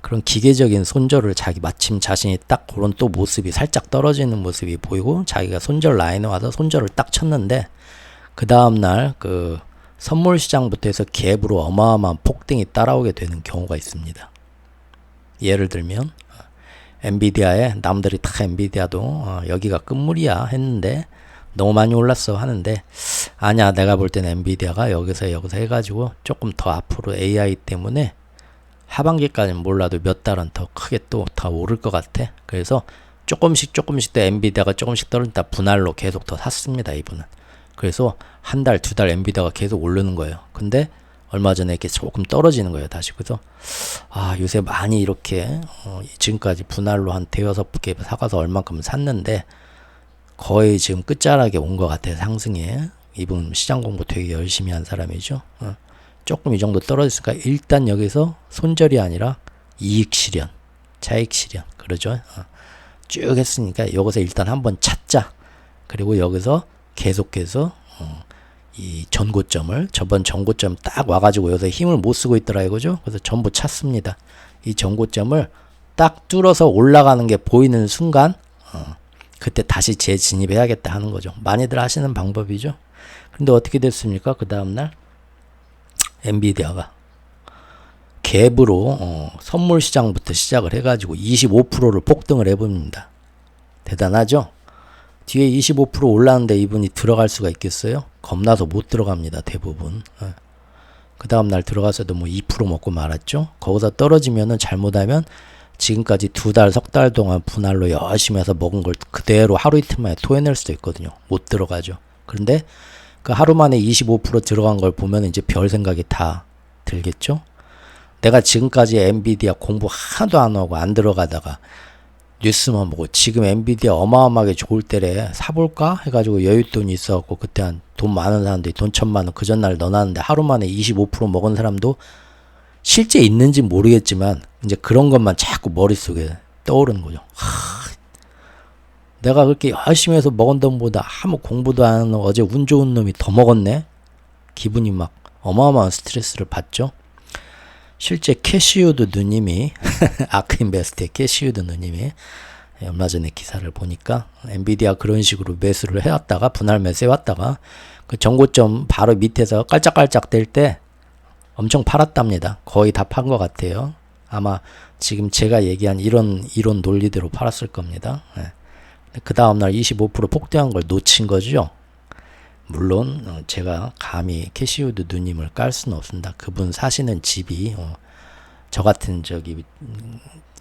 그런 기계적인 손절을 자기 마침 자신이 딱 그런 또 모습이 살짝 떨어지는 모습이 보이고 자기가 손절 라인에 와서 손절을 딱 쳤는데 그 다음날 그 선물 시장부터 해서 갭으로 어마어마한 폭등이 따라오게 되는 경우가 있습니다. 예를 들면 엔비디아에 남들이 다 엔비디아도 여기가 끝물이야 했는데 너무 많이 올랐어 하는데 아니야 내가 볼 때는 엔비디아가 여기서 해가지고 조금 더 앞으로 AI 때문에 하반기까지는 몰라도 몇 달은 더 크게 또 더 오를 것 같아. 그래서 조금씩 또 엔비디아가 조금씩 떨어진다 분할로 계속 더 샀습니다. 이분은. 그래서 한 달, 두 달 엔비디아가 계속 오르는 거예요. 근데 얼마 전에 이렇게 조금 떨어지는 거예요. 다시. 그래서 요새 많이 이렇게 지금까지 분할로 한 대여섯 개 사가서 얼만큼 샀는데 거의 지금 끝자락에 온 것 같아요. 상승에. 이분 시장 공부 되게 열심히 한 사람이죠. 조금 이 정도 떨어졌으니까 일단 여기서 손절이 아니라 이익 실현, 차익 실현 그러죠. 쭉 했으니까 여기서 일단 한번 찾자. 그리고 여기서 계속해서 이 전고점을 저번 전고점 딱 와가지고 여기서 힘을 못 쓰고 있더라 이거죠. 그래서 전부 찾습니다. 이 전고점을 딱 뚫어서 올라가는 게 보이는 순간 그때 다시 재진입해야겠다 하는 거죠. 많이들 하시는 방법이죠. 근데 어떻게 됐습니까? 그 다음날 엔비디아가 갭으로 선물 시장부터 시작을 해가지고 25%를 폭등을 해봅니다. 대단하죠? 뒤에 25% 올라왔는데 이분이 들어갈 수가 있겠어요? 겁나서 못 들어갑니다. 대부분. 그 다음날 들어가서도 뭐 2% 먹고 말았죠. 거기서 떨어지면은 잘못하면 지금까지 2달, 석 달 동안 분할로 열심히 해서 먹은 걸 그대로 하루 이틀 만에 토해낼 수도 있거든요. 못 들어가죠. 그런데 그 하루 만에 25% 들어간 걸 보면 이제 별 생각이 다 들겠죠. 내가 지금까지 엔비디아 공부 하나도 안 하고 안 들어가다가 뉴스만 보고 지금 엔비디아 어마어마하게 좋을 때래 사볼까 해가지고 여윳돈이 있어갖고 그때 한 돈 많은 사람들이 돈 1,000만 원 그 전날 넣어놨는데 하루 만에 25% 먹은 사람도 실제 있는지 모르겠지만 이제 그런 것만 자꾸 머릿속에 떠오르는 거죠. 내가 그렇게 열심히 해서 먹은 돈보다 아무 공부도 안 하는 어제 운 좋은 놈이 더 먹었네. 기분이 막 어마어마한 스트레스를 받죠. 실제 캐시우드 누님이 아크인베스트의 캐시우드 누님이 얼마 전에 기사를 보니까 엔비디아 그런 식으로 매수를 해왔다가 분할 매수해왔다가 그 정고점 바로 밑에서 깔짝깔짝 될 때 엄청 팔았답니다. 거의 다 판 것 같아요. 아마 지금 제가 얘기한 이런 이론 논리대로 팔았을 겁니다. 그 다음날 25% 폭등한 걸 놓친 거죠. 물론 제가 감히 캐시우드 누님을 깔 수는 없습니다. 그분 사시는 집이 저 같은 저기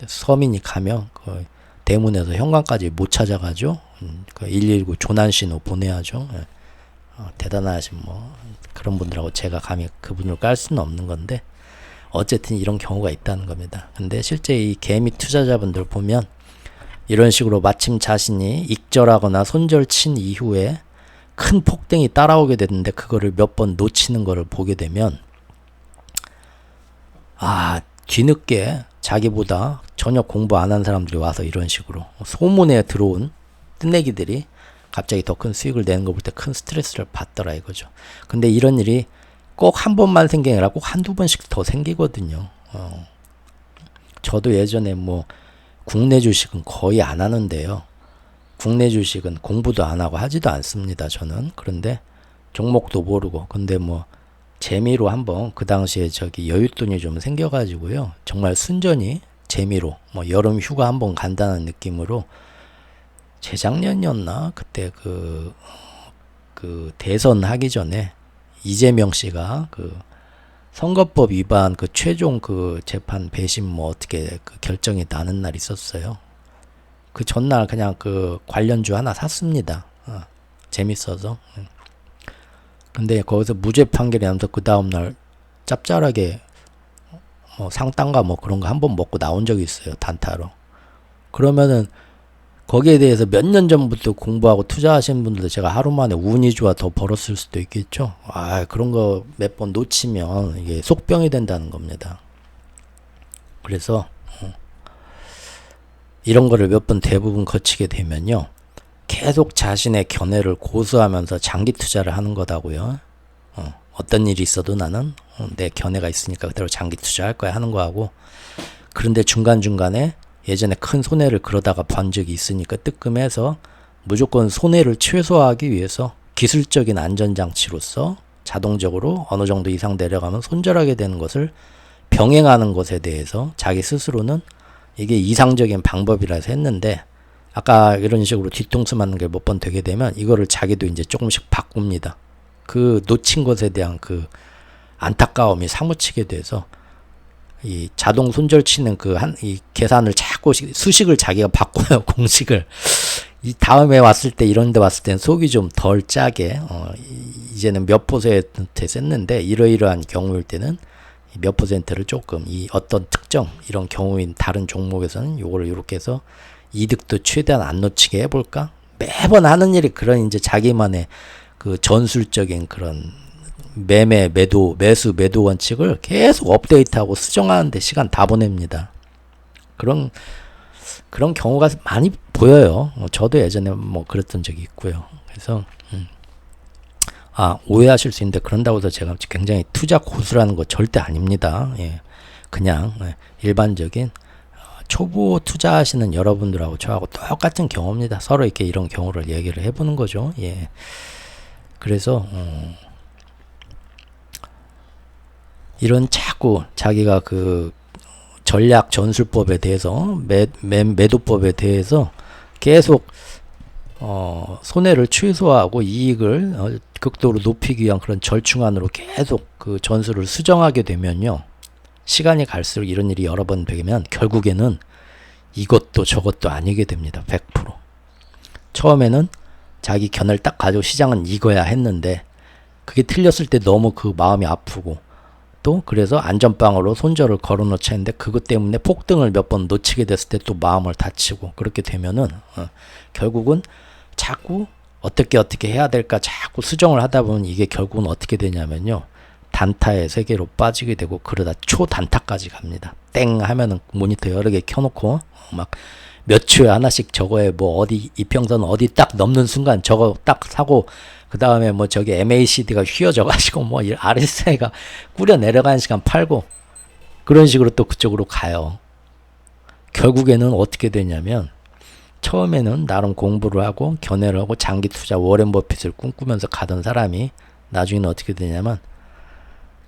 서민이 가면 그 대문에서 현관까지 못 찾아가죠. 그 119 조난신호 보내야죠. 대단하신 뭐 그런 분들하고 제가 감히 그분을 깔 수는 없는 건데 어쨌든 이런 경우가 있다는 겁니다. 근데 실제 이 개미 투자자분들 보면 이런 식으로 마침 자신이 익절하거나 손절 친 이후에 큰 폭등이 따라오게 되는데 그거를 몇 번 놓치는 거를 보게 되면 뒤늦게 자기보다 전혀 공부 안 한 사람들이 와서 이런 식으로 소문에 들어온 뜻내기들이 갑자기 더 큰 수익을 내는 거 볼 때 큰 스트레스를 받더라 이거죠. 근데 이런 일이 꼭 한 번만 생기는 게 아니라 꼭 한두 번씩 더 생기거든요. 저도 예전에 뭐 국내 주식은 거의 안 하는데요. 국내 주식은 공부도 안 하고 하지도 않습니다. 저는. 그런데 종목도 모르고. 근데 뭐 재미로 한번 그 당시에 저기 여윳돈이 좀 생겨가지고요. 정말 순전히 재미로 뭐 여름 휴가 한번 간다는 느낌으로 재작년이었나 그때 그 대선 하기 전에 이재명 씨가 그 선거법 위반 그 최종 그 재판 배심 뭐 어떻게 그 결정이 나는 날 있었어요. 그 전날 그냥 그 관련주 하나 샀습니다. 재밌어서. 근데 거기서 무죄 판결이 나면서 그 다음날 짭짤하게 뭐 상단가 뭐 그런 거 한번 먹고 나온 적이 있어요. 단타로. 그러면은 거기에 대해서 몇 년 전부터 공부하고 투자하신 분들도 제가 하루 만에 운이 좋아 더 벌었을 수도 있겠죠. 그런 거 몇 번 놓치면 이게 속병이 된다는 겁니다. 그래서 이런 거를 몇 번 대부분 거치게 되면요. 계속 자신의 견해를 고수하면서 장기 투자를 하는 거다고요. 어떤 일이 있어도 나는 내 견해가 있으니까 그대로 장기 투자할 거야 하는 거하고 그런데 중간중간에 예전에 큰 손해를 그러다가 본 적이 있으니까 뜨끔해서 무조건 손해를 최소화하기 위해서 기술적인 안전장치로서 자동적으로 어느 정도 이상 내려가면 손절하게 되는 것을 병행하는 것에 대해서 자기 스스로는 이게 이상적인 방법이라서 했는데 아까 이런 식으로 뒤통수 맞는 게 몇 번 되게 되면 이거를 자기도 이제 조금씩 바꿉니다. 그 놓친 것에 대한 그 안타까움이 사무치게 돼서 이 자동 손절 치는 이 계산을 자꾸 수식을 자기가 바꿔요. 공식을. 이 다음에 왔을 때 이런 데 왔을 땐 속이 좀 덜 짜게 이제는 몇 퍼센트 썼는데 이러이러한 경우일 때는 몇 퍼센트를 조금 이 어떤 특정 이런 경우인 다른 종목에서는 요거를 이렇게 해서 이득도 최대한 안 놓치게 해볼까? 매번 하는 일이 그런 이제 자기만의 그 전술적인 그런 매수 매도 원칙을 계속 업데이트하고 수정하는데 시간 다 보냅니다. 그런 경우가 많이 보여요. 저도 예전에 뭐 그랬던 적이 있고요. 그래서 오해하실 수 있는데 그런다고 해서 제가 굉장히 투자 고수라는 거 절대 아닙니다. 그냥 일반적인 초보 투자하시는 여러분들하고 저하고 똑같은 경우입니다. 서로 이렇게 이런 경우를 얘기를 해보는 거죠. 그래서 이런 자꾸 자기가 그 전략 전술법에 대해서 매도법에 대해서 계속 손해를 최소화하고 이익을 극도로 높이기 위한 그런 절충안으로 계속 그 전술을 수정하게 되면요. 시간이 갈수록 이런 일이 여러 번 되면 결국에는 이것도 저것도 아니게 됩니다. 100%. 처음에는 자기 견을 딱 가지고 시장은 이거야 했는데 그게 틀렸을 때 너무 그 마음이 아프고 또 그래서 안전빵으로 손절을 걸어놓자 했는데 그것 때문에 폭등을 몇 번 놓치게 됐을 때 또 마음을 다치고 그렇게 되면은 결국은 자꾸 어떻게 해야 될까 자꾸 수정을 하다 보면 이게 결국은 어떻게 되냐면요. 단타의 세계로 빠지게 되고 그러다 초단타까지 갑니다. 땡 하면은 모니터 여러 개 켜놓고 막 몇 초에 하나씩 저거에 뭐 어디 이평선 어디 딱 넘는 순간 저거 딱 사고 그 다음에 뭐 저기 MACD가 휘어져 가지고 뭐 RSI가 꾸려 내려가는 시간 팔고 그런 식으로 또 그쪽으로 가요. 결국에는 어떻게 되냐면 처음에는 나름 공부를 하고 견해를 하고 장기 투자 워렌 버핏을 꿈꾸면서 가던 사람이 나중에는 어떻게 되냐면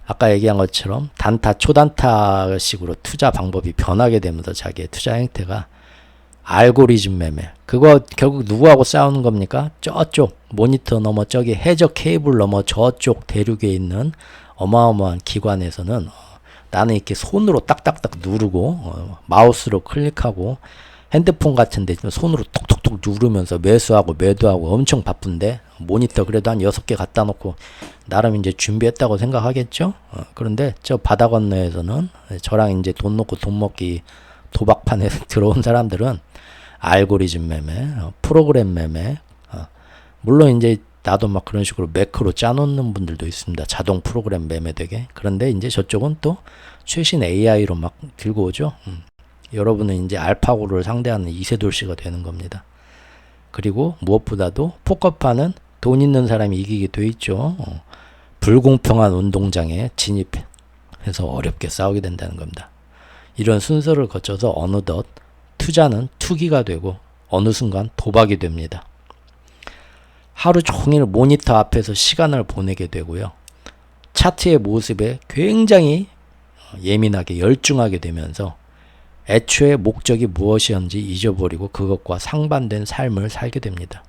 아까 얘기한 것처럼 단타 초단타식으로 투자 방법이 변하게 되면서 자기의 투자 행태가 알고리즘 매매. 그거 결국 누구하고 싸우는 겁니까? 저쪽 모니터 넘어 저기 해저 케이블 넘어 저쪽 대륙에 있는 어마어마한 기관에서는 나는 이렇게 손으로 딱딱딱 누르고 마우스로 클릭하고 핸드폰 같은데 손으로 톡톡톡 누르면서 매수하고 매도하고 엄청 바쁜데 모니터 그래도 한 6개 갖다 놓고 나름 이제 준비했다고 생각하겠죠? 그런데 저 바다 건너에서는 저랑 이제 돈 놓고 돈 먹기 도박판에 들어온 사람들은 알고리즘 매매, 프로그램 매매, 물론 이제 나도 막 그런 식으로 매크로 짜놓는 분들도 있습니다. 자동 프로그램 매매되게. 그런데 이제 저쪽은 또 최신 AI로 막 들고 오죠. 여러분은 이제 알파고를 상대하는 이세돌씨가 되는 겁니다. 그리고 무엇보다도 포커판은 돈 있는 사람이 이기게 돼 있죠. 불공평한 운동장에 진입해서 어렵게 싸우게 된다는 겁니다. 이런 순서를 거쳐서 어느덧 투자는 투기가 되고 어느 순간 도박이 됩니다. 하루 종일 모니터 앞에서 시간을 보내게 되고요. 차트의 모습에 굉장히 예민하게 열중하게 되면서 애초에 목적이 무엇이었는지 잊어버리고 그것과 상반된 삶을 살게 됩니다.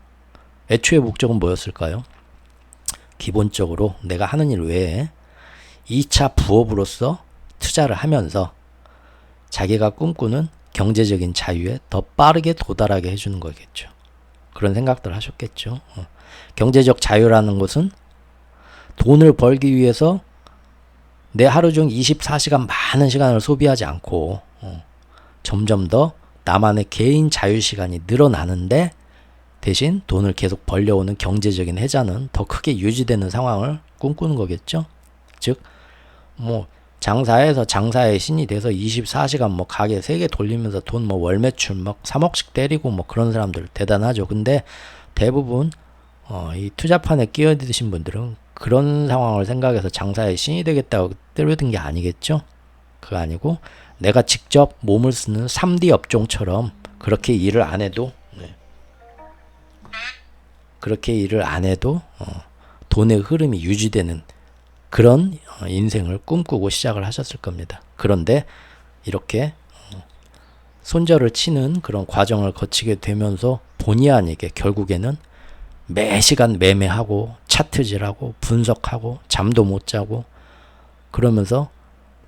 애초의 목적은 뭐였을까요? 기본적으로 내가 하는 일 외에 2차 부업으로서 투자를 하면서 자기가 꿈꾸는 경제적인 자유에 더 빠르게 도달하게 해주는 거겠죠. 그런 생각들 하셨겠죠. 경제적 자유라는 것은 돈을 벌기 위해서 내 하루 중 24시간 많은 시간을 소비하지 않고 점점 더 나만의 개인 자유 시간이 늘어나는데 대신 돈을 계속 벌려오는 경제적인 혜자는 더 크게 유지되는 상황을 꿈꾸는 거겠죠. 즉, 뭐 장사해서 장사의 신이 돼서 24시간 뭐 가게 3개 돌리면서 돈 뭐 월 매출 막 3억씩 때리고 뭐 그런 사람들 대단하죠. 근데 대부분 이 투자판에 끼어드신 분들은 그런 상황을 생각해서 장사의 신이 되겠다고 때려든 게 아니겠죠. 그거 아니고 내가 직접 몸을 쓰는 3D 업종처럼 그렇게 일을 안 해도 그렇게 일을 안 해도 돈의 흐름이 유지되는 그런 인생을 꿈꾸고 시작을 하셨을 겁니다. 그런데 이렇게 손절을 치는 그런 과정을 거치게 되면서 본의 아니게 결국에는 매 시간 매매하고 차트질하고 분석하고 잠도 못 자고 그러면서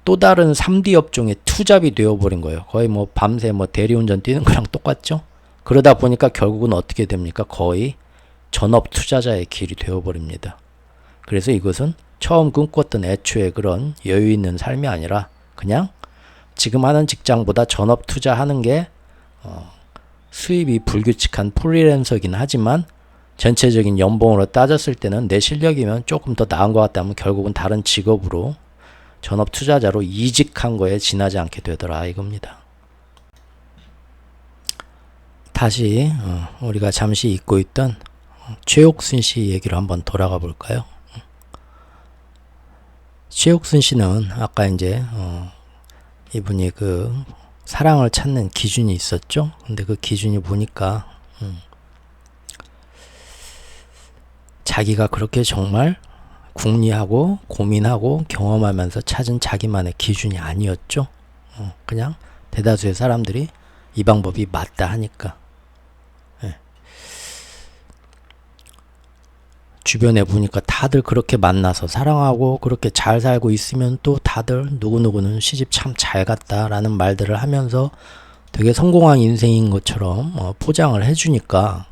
또 다른 3D 업종의 투잡이 되어버린 거예요. 거의 뭐 밤새 뭐 대리운전 뛰는 거랑 똑같죠. 그러다 보니까 결국은 어떻게 됩니까? 거의 전업 투자자의 길이 되어버립니다. 그래서 이것은 처음 꿈꿨던 애초에 그런 여유 있는 삶이 아니라 그냥 지금 하는 직장보다 전업 투자하는 게 수입이 불규칙한 프리랜서긴 하지만 전체적인 연봉으로 따졌을 때는 내 실력이면 조금 더 나은 것 같다면 결국은 다른 직업으로 전업 투자자로 이직한 거에 지나지 않게 되더라 이겁니다. 다시 우리가 잠시 잊고 있던 최옥순 씨 얘기로 한번 돌아가 볼까요? 최옥순 씨는 아까 이제 이분이 그 사랑을 찾는 기준이 있었죠. 근데 그 기준이 보니까 자기가 그렇게 정말 궁리하고 고민하고 경험하면서 찾은 자기만의 기준이 아니었죠. 그냥 대다수의 사람들이 이 방법이 맞다 하니까. 예. 주변에 보니까 다들 그렇게 만나서 사랑하고 그렇게 잘 살고 있으면 또 다들 누구누구는 시집 참 잘 갔다라는 말들을 하면서 되게 성공한 인생인 것처럼 포장을 해주니까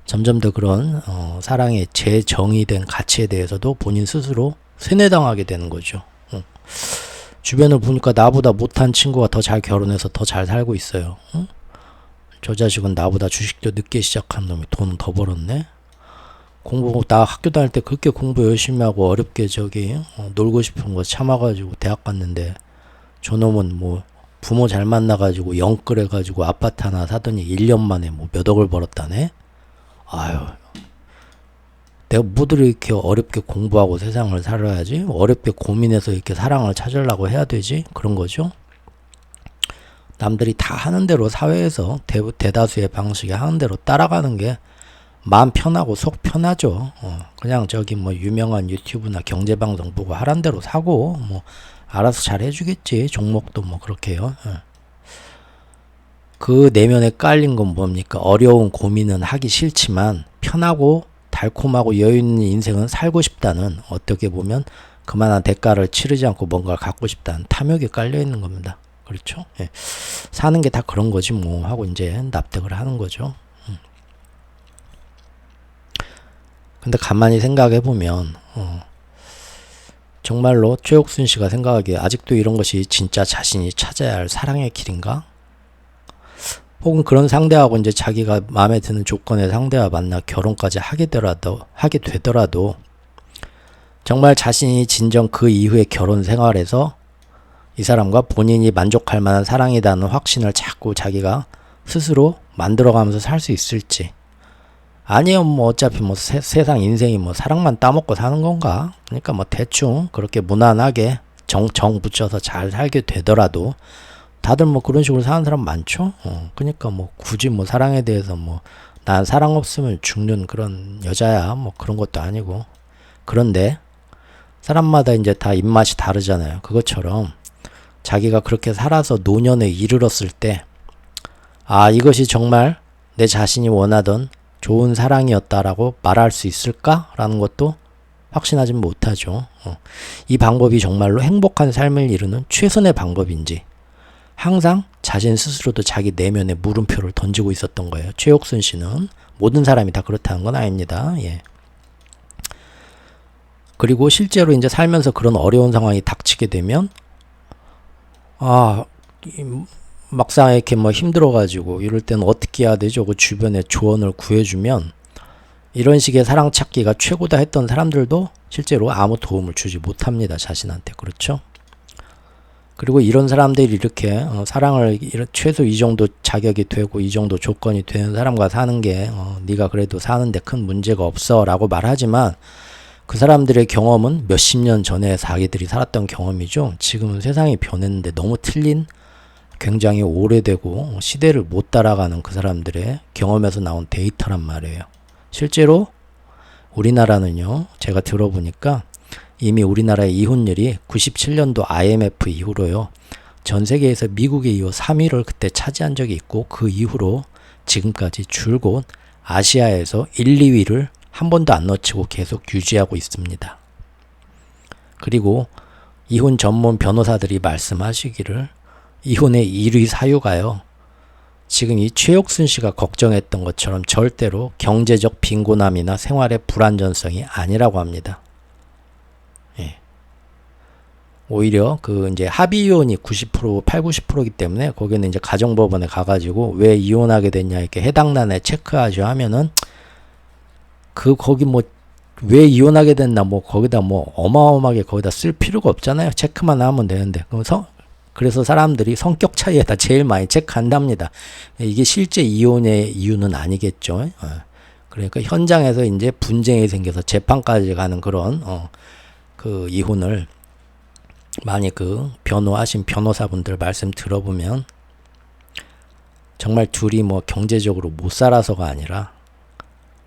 점점 더 그런 사랑의 재정의된 가치에 대해서도 본인 스스로 세뇌당하게 되는 거죠. 주변을 보니까 나보다 못한 친구가 더 잘 결혼해서 더 잘 살고 있어요. 저 자식은 나보다 주식도 늦게 시작한 놈이 돈 더 벌었네. 나 학교 다닐 때 그렇게 공부 열심히 하고 어렵게 놀고 싶은 거 참아가지고 대학 갔는데 저놈은 뭐 부모 잘 만나가지고 영끌해가지고 아파트 하나 사더니 1년 만에 뭐 몇 억을 벌었다네. 아유, 내가 뭐들 이렇게 어렵게 공부하고 세상을 살아야지? 어렵게 고민해서 이렇게 사랑을 찾으려고 해야 되지? 그런 거죠. 남들이 다 하는 대로 사회에서 대다수의 방식이 하는 대로 따라가는 게 마음 편하고 속 편하죠. 그냥 뭐 유명한 유튜브나 경제방송 보고 하란 대로 사고 뭐 알아서 잘 해주겠지. 종목도 뭐 그렇게요. 그 내면에 깔린 건 뭡니까? 어려운 고민은 하기 싫지만 편하고 달콤하고 여유있는 인생은 살고 싶다는, 어떻게 보면 그만한 대가를 치르지 않고 뭔가를 갖고 싶다는 탐욕이 깔려있는 겁니다. 그렇죠? 예. 사는 게 다 그런 거지 뭐 하고 이제 납득을 하는 거죠. 근데 가만히 생각해보면 정말로 최옥순 씨가 생각하기에 아직도 이런 것이 진짜 자신이 찾아야 할 사랑의 길인가? 혹은 그런 상대하고 이제 자기가 마음에 드는 조건의 상대와 만나 결혼까지 하게 되더라도 정말 자신이 진정 그 이후의 결혼 생활에서 이 사람과 본인이 만족할 만한 사랑이라는 확신을 자꾸 자기가 스스로 만들어가면서 살 수 있을지. 아니요, 뭐 어차피 뭐 세상 인생이 뭐 사랑만 따먹고 사는 건가? 그러니까 뭐 대충 그렇게 무난하게 정 붙여서 잘 살게 되더라도 다들 뭐 그런 식으로 사는 사람 많죠. 그러니까 뭐 굳이 뭐 사랑에 대해서 뭐 난 사랑 없으면 죽는 그런 여자야 뭐 그런 것도 아니고. 그런데 사람마다 이제 다 입맛이 다르잖아요. 그것처럼 자기가 그렇게 살아서 노년에 이르렀을 때, 아, 이것이 정말 내 자신이 원하던 좋은 사랑이었다라고 말할 수 있을까라는 것도 확신하진 못하죠. 이 방법이 정말로 행복한 삶을 이루는 최선의 방법인지 항상 자신 스스로도 자기 내면에 물음표를 던지고 있었던 거예요. 최옥순 씨는. 모든 사람이 다 그렇다는 건 아닙니다. 예. 그리고 실제로 이제 살면서 그런 어려운 상황이 닥치게 되면 막상 이렇게 뭐 힘들어가지고 이럴 때는 어떻게 해야 되죠? 그 주변에 조언을 구해주면 이런 식의 사랑 찾기가 최고다 했던 사람들도 실제로 아무 도움을 주지 못합니다. 자신한테. 그렇죠? 그리고 이런 사람들이 이렇게 사랑을 최소 이 정도 자격이 되고 이 정도 조건이 되는 사람과 사는 게 네가 그래도 사는데 큰 문제가 없어 라고 말하지만 그 사람들의 경험은 몇십 년 전에 자기들이 살았던 경험이죠. 지금은 세상이 변했는데 너무 틀린, 굉장히 오래되고 시대를 못 따라가는 그 사람들의 경험에서 나온 데이터란 말이에요. 실제로 우리나라는요, 제가 들어보니까 이미 우리나라의 이혼율이 97년도 IMF 이후로요, 전 세계에서 미국의 이후 3위를 그때 차지한 적이 있고 그 이후로 지금까지 줄곧 아시아에서 1, 2위를 한 번도 안 놓치고 계속 유지하고 있습니다. 그리고 이혼 전문 변호사들이 말씀하시기를 이혼의 1위 사유가요, 지금 이 최옥순 씨가 걱정했던 것처럼 절대로 경제적 빈곤함이나 생활의 불안전성이 아니라고 합니다. 예. 오히려 그 이제 합의 이혼이 90%, 90%이기 때문에 거기는 이제 가정법원에 가가지고 왜 이혼하게 됐냐 이렇게 해당란에 체크하죠 하면은 거기 뭐 왜 이혼하게 됐나 뭐 거기다 뭐 어마어마하게 거기다 쓸 필요가 없잖아요. 체크만 하면 되는데. 그래서 사람들이 성격 차이에다 제일 많이 체크한답니다. 이게 실제 이혼의 이유는 아니겠죠. 그러니까 현장에서 이제 분쟁이 생겨서 재판까지 가는 그런 그 이혼을 많이 그 변호하신 변호사분들 말씀 들어보면 정말 둘이 뭐 경제적으로 못 살아서가 아니라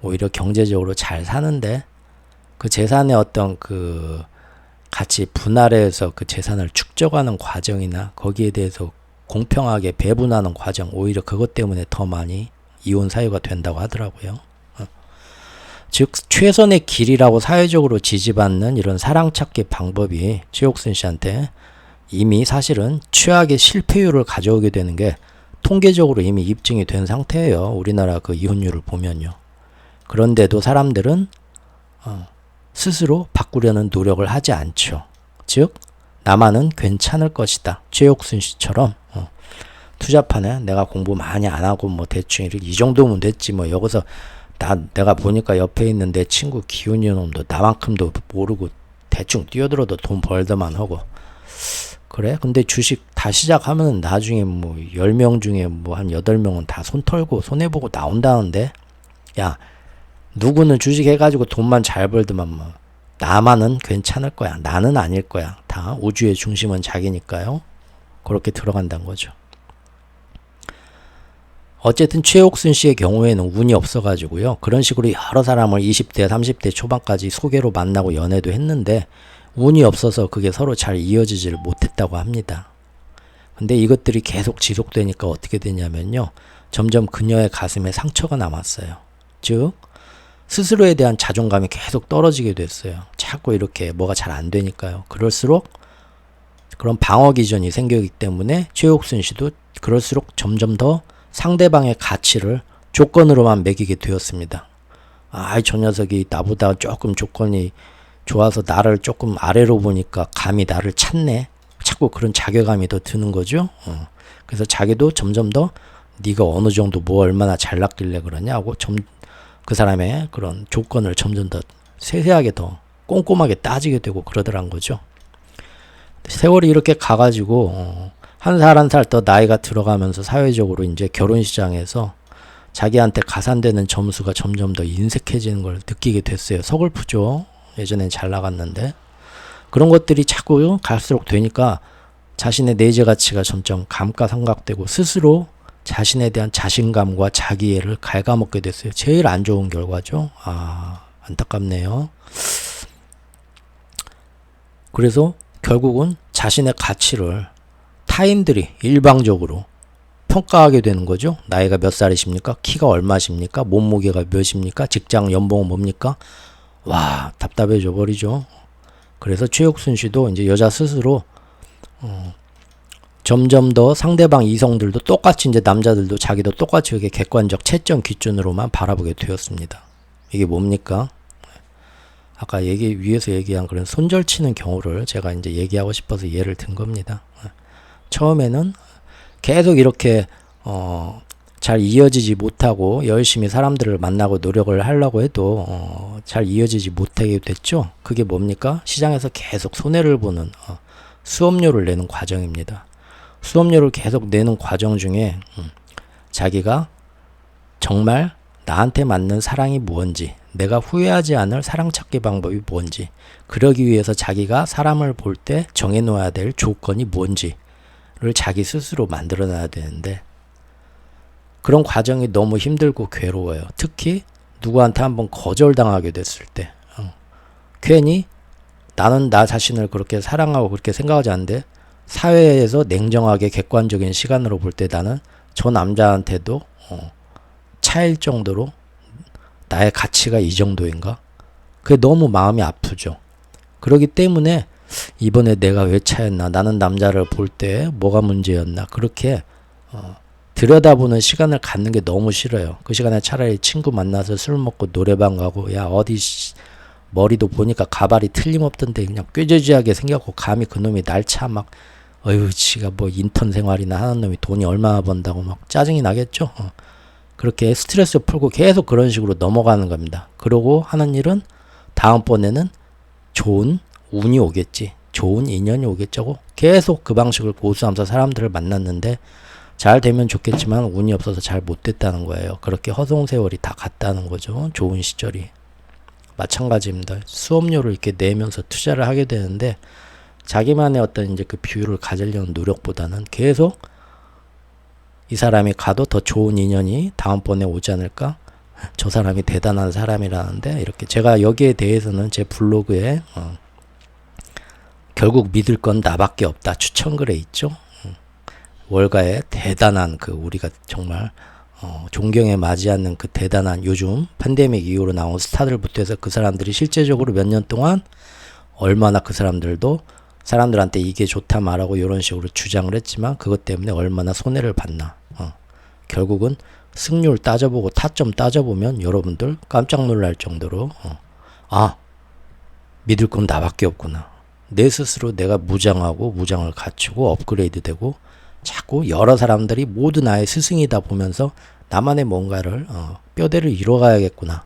오히려 경제적으로 잘 사는데 그 재산의 어떤 그 같이 분할해서 그 재산을 축적하는 과정이나 거기에 대해서 공평하게 배분하는 과정, 오히려 그것 때문에 더 많이 이혼 사유가 된다고 하더라고요. 즉 최선의 길이라고 사회적으로 지지받는 이런 사랑 찾기 방법이 최옥순 씨한테 이미 사실은 최악의 실패율을 가져오게 되는 게 통계적으로 이미 입증이 된 상태예요. 우리나라 그 이혼율을 보면요. 그런데도 사람들은 스스로 바꾸려는 노력을 하지 않죠. 즉 나만은 괜찮을 것이다. 최옥순 씨처럼 투자판에 내가 공부 많이 안 하고 뭐 대충 이 정도면 됐지 뭐 여기서 내가 보니까 옆에 있는 내 친구 기훈이 놈도 나만큼도 모르고 대충 뛰어들어도 돈 벌더만 하고 그래? 근데 주식 다 시작하면 나중에 뭐 10명 중에 뭐 한 8명은 다 손 털고 손해보고 나온다는데 야 누구는 주식 해가지고 돈만 잘 벌더만 뭐 나만은 괜찮을 거야. 나는 아닐 거야. 다 우주의 중심은 자기니까요. 그렇게 들어간다는 거죠. 어쨌든 최옥순 씨의 경우에는 운이 없어가지고요. 그런 식으로 여러 사람을 20대, 30대 초반까지 소개로 만나고 연애도 했는데 운이 없어서 그게 서로 잘 이어지지를 못했다고 합니다. 근데 이것들이 계속 지속되니까 어떻게 되냐면요. 점점 그녀의 가슴에 상처가 남았어요. 즉 스스로에 대한 자존감이 계속 떨어지게 됐어요. 자꾸 이렇게 뭐가 잘 안 되니까요. 그럴수록 그런 방어 기전이 생기기 때문에 최옥순 씨도 그럴수록 점점 더 상대방의 가치를 조건으로만 매기게 되었습니다. 저 녀석이 나보다 조금 조건이 좋아서 나를 조금 아래로 보니까 감히 나를 찾네. 자꾸 그런 자괴감이 더 드는 거죠. 그래서 자기도 점점 더 네가 어느 정도 뭐 얼마나 잘났길래 그러냐고 그 사람의 그런 조건을 점점 더 세세하게 더 꼼꼼하게 따지게 되고 그러더란 거죠. 세월이 이렇게 가가지고 한 살 한 살 더 나이가 들어가면서 사회적으로 이제 결혼 시장에서 자기한테 가산되는 점수가 점점 더 인색해지는 걸 느끼게 됐어요. 서글프죠. 예전엔 잘 나갔는데 그런 것들이 자꾸 갈수록 되니까 자신의 내재 가치가 점점 감가상각되고 스스로 자신에 대한 자신감과 자기애를 갉아먹게 됐어요. 제일 안 좋은 결과죠. 안타깝네요. 그래서 결국은 자신의 가치를 타인들이 일방적으로 평가하게 되는 거죠. 나이가 몇 살이십니까? 키가 얼마십니까? 몸무게가 몇입니까? 직장 연봉은 뭡니까? 와, 답답해져 버리죠. 그래서 최옥순 씨도 이제 여자 스스로 점점 더 상대방 이성들도 똑같이 이제 남자들도 자기도 똑같이 이렇게 객관적 채점 기준으로만 바라보게 되었습니다. 이게 뭡니까? 아까 위에서 얘기한 그런 손절치는 경우를 제가 이제 얘기하고 싶어서 예를 든 겁니다. 처음에는 계속 이렇게 잘 이어지지 못하고 열심히 사람들을 만나고 노력을 하려고 해도 잘 이어지지 못하게 됐죠. 그게 뭡니까? 시장에서 계속 손해를 보는 수업료를 내는 과정입니다. 수업료를 계속 내는 과정 중에 자기가 정말 나한테 맞는 사랑이 무엇인지, 내가 후회하지 않을 사랑 찾기 방법이 뭔지, 그러기 위해서 자기가 사람을 볼 때 정해놓아야 될 조건이 뭔지를 자기 스스로 만들어놔야 되는데 그런 과정이 너무 힘들고 괴로워요. 특히 누구한테 한번 거절당하게 됐을 때 괜히 나는 나 자신을 그렇게 사랑하고 그렇게 생각하지 않는데 사회에서 냉정하게 객관적인 시간으로 볼 때 나는 저 남자한테도 차일 정도로 나의 가치가 이 정도인가? 그게 너무 마음이 아프죠. 그렇기 때문에 이번에 내가 왜 차였나? 나는 남자를 볼 때 뭐가 문제였나? 그렇게 들여다보는 시간을 갖는 게 너무 싫어요. 그 시간에 차라리 친구 만나서 술 먹고 노래방 가고 야 어디 머리도 보니까 가발이 틀림없던데 그냥 꾀죄죄하게 생겼고 감히 그놈이 날차 막 어휴 지가 뭐 인턴 생활이나 하는 놈이 돈이 얼마나 번다고 막 짜증이 나겠죠. 그렇게 스트레스 풀고 계속 그런 식으로 넘어가는 겁니다. 그러고 하는 일은 다음번에는 좋은 운이 오겠지. 좋은 인연이 오겠죠. 계속 그 방식을 고수하면서 사람들을 만났는데 잘 되면 좋겠지만 운이 없어서 잘 못 됐다는 거예요. 그렇게 허송 세월이 다 갔다는 거죠. 좋은 시절이. 마찬가지입니다. 수업료를 이렇게 내면서 투자를 하게 되는데 자기만의 어떤 이제 그 비율을 가지려는 노력보다는 계속 이 사람이 가도 더 좋은 인연이 다음번에 오지 않을까? 저 사람이 대단한 사람이라는데 이렇게 제가 여기에 대해서는 제 블로그에 결국 믿을 건 나밖에 없다 추천글에 있죠. 월가의 대단한 그 우리가 정말 존경에 맞지 않는 그 대단한 요즘 팬데믹 이후로 나온 스타들부터 해서 그 사람들이 실제적으로 몇 년 동안 얼마나 그 사람들도 사람들한테 이게 좋다 말하고 이런 식으로 주장을 했지만 그것 때문에 얼마나 손해를 봤나. 결국은 승률 따져보고 타점 따져보면 여러분들 깜짝 놀랄 정도로 믿을 건 나밖에 없구나. 내 스스로 내가 무장하고 무장을 갖추고 업그레이드 되고 자꾸 여러 사람들이 모두 나의 스승이다 보면서 나만의 뭔가를 뼈대를 이뤄가야겠구나.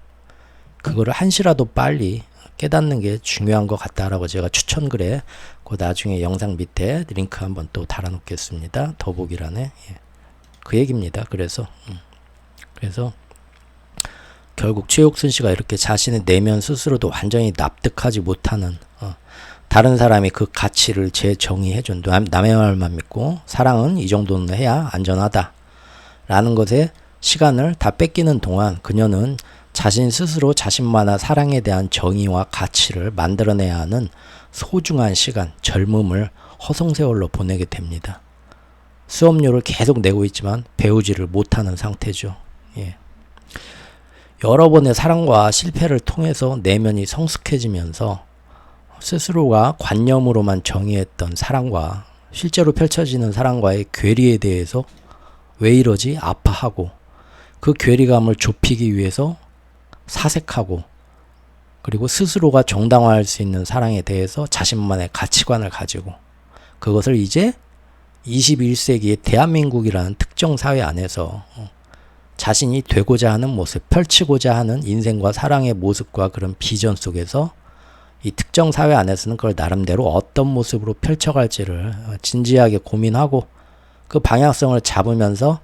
그거를 한시라도 빨리 깨닫는 게 중요한 것 같다라고 제가 추천글에 그 나중에 영상 밑에 링크 한번 또 달아놓겠습니다. 더보기란에. 예. 그 얘기입니다. 그래서 결국 최옥순 씨가 이렇게 자신의 내면 스스로도 완전히 납득하지 못하는 다른 사람이 그 가치를 재정의해준 남의 말만 믿고 사랑은 이 정도는 해야 안전하다 라는 것에 시간을 다 뺏기는 동안 그녀는 자신 스스로 자신만의 사랑에 대한 정의와 가치를 만들어내야 하는 소중한 시간, 젊음을 허송세월로 보내게 됩니다. 수업료를 계속 내고 있지만 배우지를 못하는 상태죠. 예. 여러 번의 사랑과 실패를 통해서 내면이 성숙해지면서 스스로가 관념으로만 정의했던 사랑과 실제로 펼쳐지는 사랑과의 괴리에 대해서 왜 이러지? 아파하고 그 괴리감을 좁히기 위해서 사색하고 그리고 스스로가 정당화할 수 있는 사랑에 대해서 자신만의 가치관을 가지고 그것을 이제 21세기의 대한민국이라는 특정 사회 안에서 자신이 되고자 하는 모습, 펼치고자 하는 인생과 사랑의 모습과 그런 비전 속에서 이 특정 사회 안에서는 그걸 나름대로 어떤 모습으로 펼쳐갈지를 진지하게 고민하고 그 방향성을 잡으면서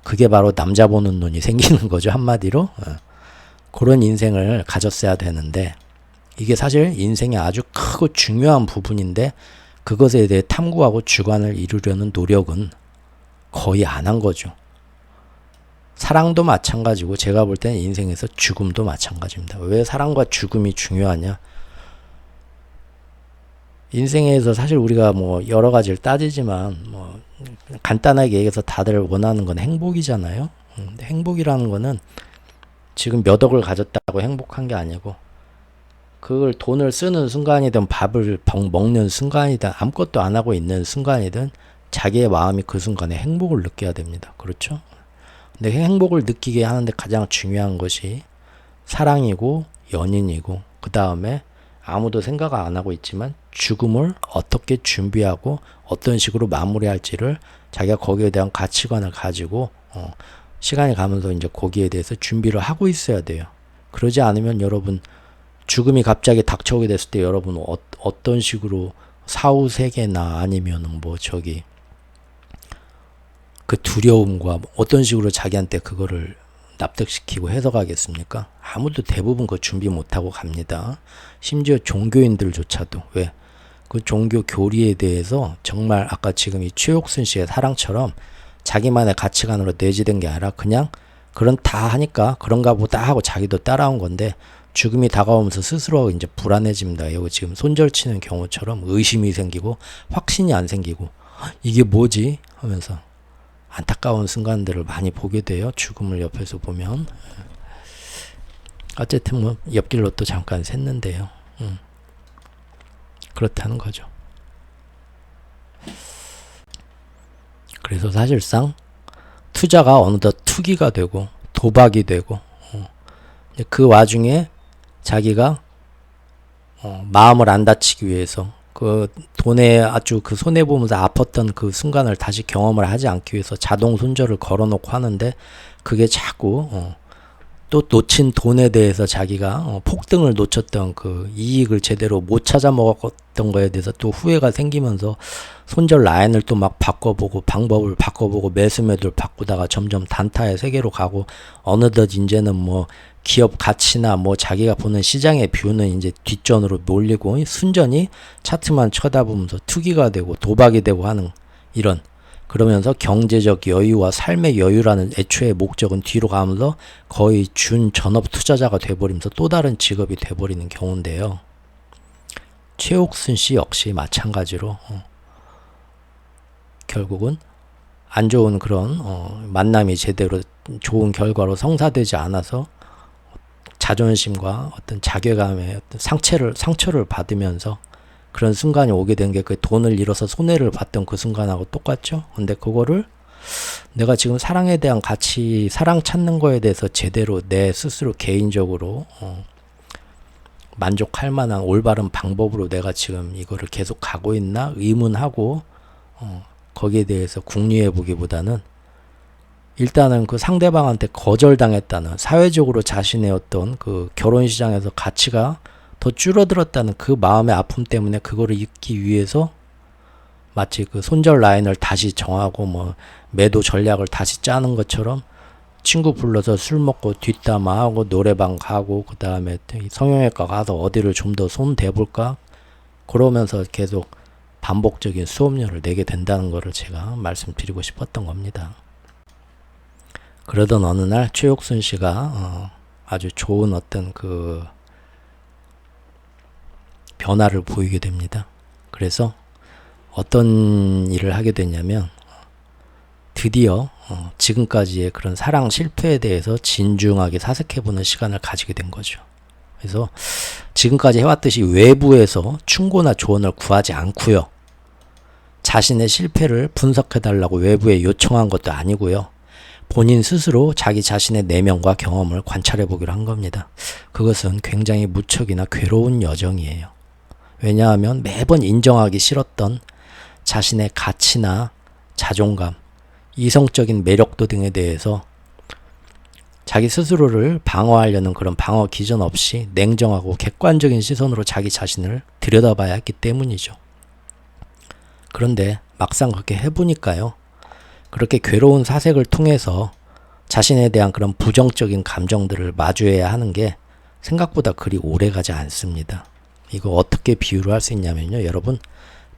그게 바로 남자 보는 눈이 생기는 거죠. 한마디로. 그런 인생을 가졌어야 되는데 이게 사실 인생의 아주 크고 중요한 부분인데 그것에 대해 탐구하고 주관을 이루려는 노력은 거의 안 한 거죠. 사랑도 마찬가지고 제가 볼 때는 인생에서 죽음도 마찬가지입니다. 왜 사랑과 죽음이 중요하냐? 인생에서 사실 우리가 뭐 여러 가지를 따지지만 뭐 간단하게 얘기해서 다들 원하는 건 행복이잖아요. 근데 행복이라는 거는 지금 몇 억을 가졌다고 행복한 게 아니고 그걸 돈을 쓰는 순간이든 밥을 먹는 순간이든 아무것도 안 하고 있는 순간이든 자기의 마음이 그 순간에 행복을 느껴야 됩니다. 그렇죠? 근데 행복을 느끼게 하는데 가장 중요한 것이 사랑이고 연인이고 그 다음에 아무도 생각 안 하고 있지만 죽음을 어떻게 준비하고 어떤 식으로 마무리할지를 자기가 거기에 대한 가치관을 가지고 시간이 가면서 이제 거기에 대해서 준비를 하고 있어야 돼요. 그러지 않으면 여러분 죽음이 갑자기 닥쳐오게 됐을 때 여러분 어떤 식으로 사후 세계나 아니면은 뭐 저기 그 두려움과 어떤 식으로 자기한테 그거를 납득시키고 해석하겠습니까? 아무도 대부분 그 준비 못하고 갑니다. 심지어 종교인들조차도. 왜? 그 종교 교리에 대해서 정말 아까 지금 이 최옥순 씨의 사랑처럼 자기만의 가치관으로 내재된 게 아니라 그냥 그런 다 하니까 그런가 보다 하고 자기도 따라온 건데 죽음이 다가오면서 스스로 이제 불안해집니다. 여기 지금 손절치는 경우처럼 의심이 생기고 확신이 안 생기고 이게 뭐지? 하면서 안타까운 순간들을 많이 보게 돼요. 죽음을 옆에서 보면. 어쨌든 뭐 옆길로 또 잠깐 샜는데요. 그렇다는 거죠. 그래서 사실상 투자가 어느덧 투기가 되고 도박이 되고 그 와중에 자기가 마음을 안 다치기 위해서 그 돈에 아주 그 손해보면서 아팠던 그 순간을 다시 경험을 하지 않기 위해서 자동 손절을 걸어놓고 하는데 그게 자꾸 또 놓친 돈에 대해서 자기가 폭등을 놓쳤던 그 이익을 제대로 못 찾아 먹었던 거에 대해서 또 후회가 생기면서 손절 라인을 또 막 바꿔보고 방법을 바꿔보고 매수매도를 바꾸다가 점점 단타의 세계로 가고 어느덧 이제는 뭐 기업 가치나 뭐 자기가 보는 시장의 뷰는 이제 뒷전으로 몰리고 순전히 차트만 쳐다보면서 투기가 되고 도박이 되고 하는 이런 그러면서 경제적 여유와 삶의 여유라는 애초의 목적은 뒤로 가면서 거의 준 전업 투자자가 돼버리면서 또 다른 직업이 돼버리는 경우인데요. 최옥순 씨 역시 마찬가지로 결국은 안 좋은 그런 만남이 제대로 좋은 결과로 성사되지 않아서 자존심과 어떤 자괴감의 어떤 상처를 받으면서 그런 순간이 오게 된 게 그 돈을 잃어서 손해를 봤던 그 순간하고 똑같죠. 근데 그거를 내가 지금 사랑에 대한 가치, 사랑 찾는 거에 대해서 제대로 내 스스로 개인적으로 만족할 만한 올바른 방법으로 내가 지금 이거를 계속 가고 있나 의문하고 거기에 대해서 궁리해 보기보다는 일단은 그 상대방한테 거절당했다는, 사회적으로 자신의 어떤 그 결혼 시장에서 가치가 더 줄어들었다는 그 마음의 아픔 때문에 그거를 잊기 위해서 마치 그 손절 라인을 다시 정하고 뭐 매도 전략을 다시 짜는 것처럼 친구 불러서 술 먹고 뒷담화하고 노래방 가고 그 다음에 성형외과 가서 어디를 좀 더 손 대볼까 그러면서 계속 반복적인 수업료를 내게 된다는 것을 제가 말씀드리고 싶었던 겁니다. 그러던 어느 날 최옥순 씨가 아주 좋은 어떤 그 변화를 보이게 됩니다. 그래서 어떤 일을 하게 됐냐면 드디어 지금까지의 그런 사랑 실패에 대해서 진중하게 사색해보는 시간을 가지게 된 거죠. 그래서 지금까지 해왔듯이 외부에서 충고나 조언을 구하지 않고요. 자신의 실패를 분석해달라고 외부에 요청한 것도 아니고요. 본인 스스로 자기 자신의 내면과 경험을 관찰해보기로 한 겁니다. 그것은 굉장히 무척이나 괴로운 여정이에요. 왜냐하면 매번 인정하기 싫었던 자신의 가치나 자존감, 이성적인 매력도 등에 대해서 자기 스스로를 방어하려는 그런 방어 기전 없이 냉정하고 객관적인 시선으로 자기 자신을 들여다봐야 했기 때문이죠. 그런데 막상 그렇게 해보니까요. 그렇게 괴로운 사색을 통해서 자신에 대한 그런 부정적인 감정들을 마주해야 하는 게 생각보다 그리 오래가지 않습니다. 이거 어떻게 비유를 할 수 있냐면요. 여러분,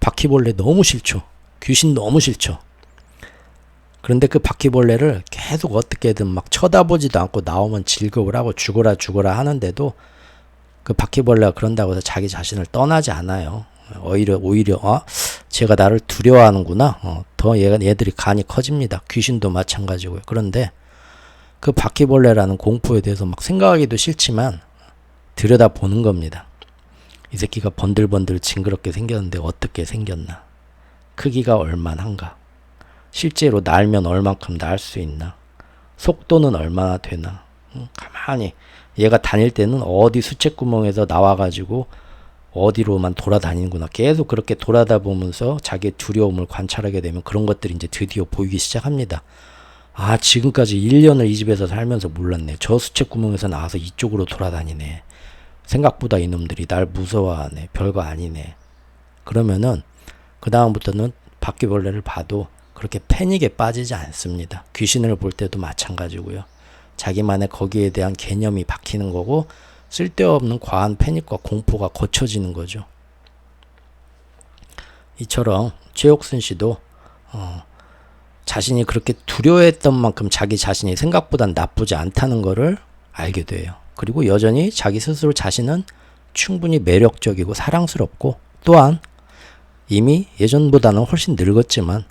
바퀴벌레 너무 싫죠. 귀신 너무 싫죠. 그런데 그 바퀴벌레를 계속 어떻게든 막 쳐다보지도 않고 나오면 질겁을 하고 죽어라 하는데도 그 바퀴벌레가 그런다고 해서 자기 자신을 떠나지 않아요. 오히려 제가 나를 두려워하는구나. 더 얘들이 간이 커집니다. 귀신도 마찬가지고요. 그런데 그 바퀴벌레라는 공포에 대해서 막 생각하기도 싫지만 들여다보는 겁니다. 이 새끼가 번들번들 징그럽게 생겼는데 어떻게 생겼나? 크기가 얼마나인가? 실제로 날면 얼만큼 날 수 있나? 속도는 얼마나 되나? 가만히 얘가 다닐 때는 어디 수채구멍에서 나와가지고 어디로만 돌아다니는구나. 계속 그렇게 돌아다 보면서 자기의 두려움을 관찰하게 되면 그런 것들이 이제 드디어 보이기 시작합니다. 아, 지금까지 1년을 이 집에서 살면서 몰랐네. 저 수채구멍에서 나와서 이쪽으로 돌아다니네. 생각보다 이놈들이 날 무서워하네. 별거 아니네. 그러면은 그 다음부터는 바퀴벌레를 봐도 그렇게 패닉에 빠지지 않습니다. 귀신을 볼 때도 마찬가지고요. 자기만의 거기에 대한 개념이 박히는 거고 쓸데없는 과한 패닉과 공포가 거쳐지는 거죠. 이처럼 최옥순 씨도 자신이 그렇게 두려워했던 만큼 자기 자신이 생각보단 나쁘지 않다는 거를 알게 돼요. 그리고 여전히 자기 스스로 자신은 충분히 매력적이고 사랑스럽고 또한 이미 예전보다는 훨씬 늙었지만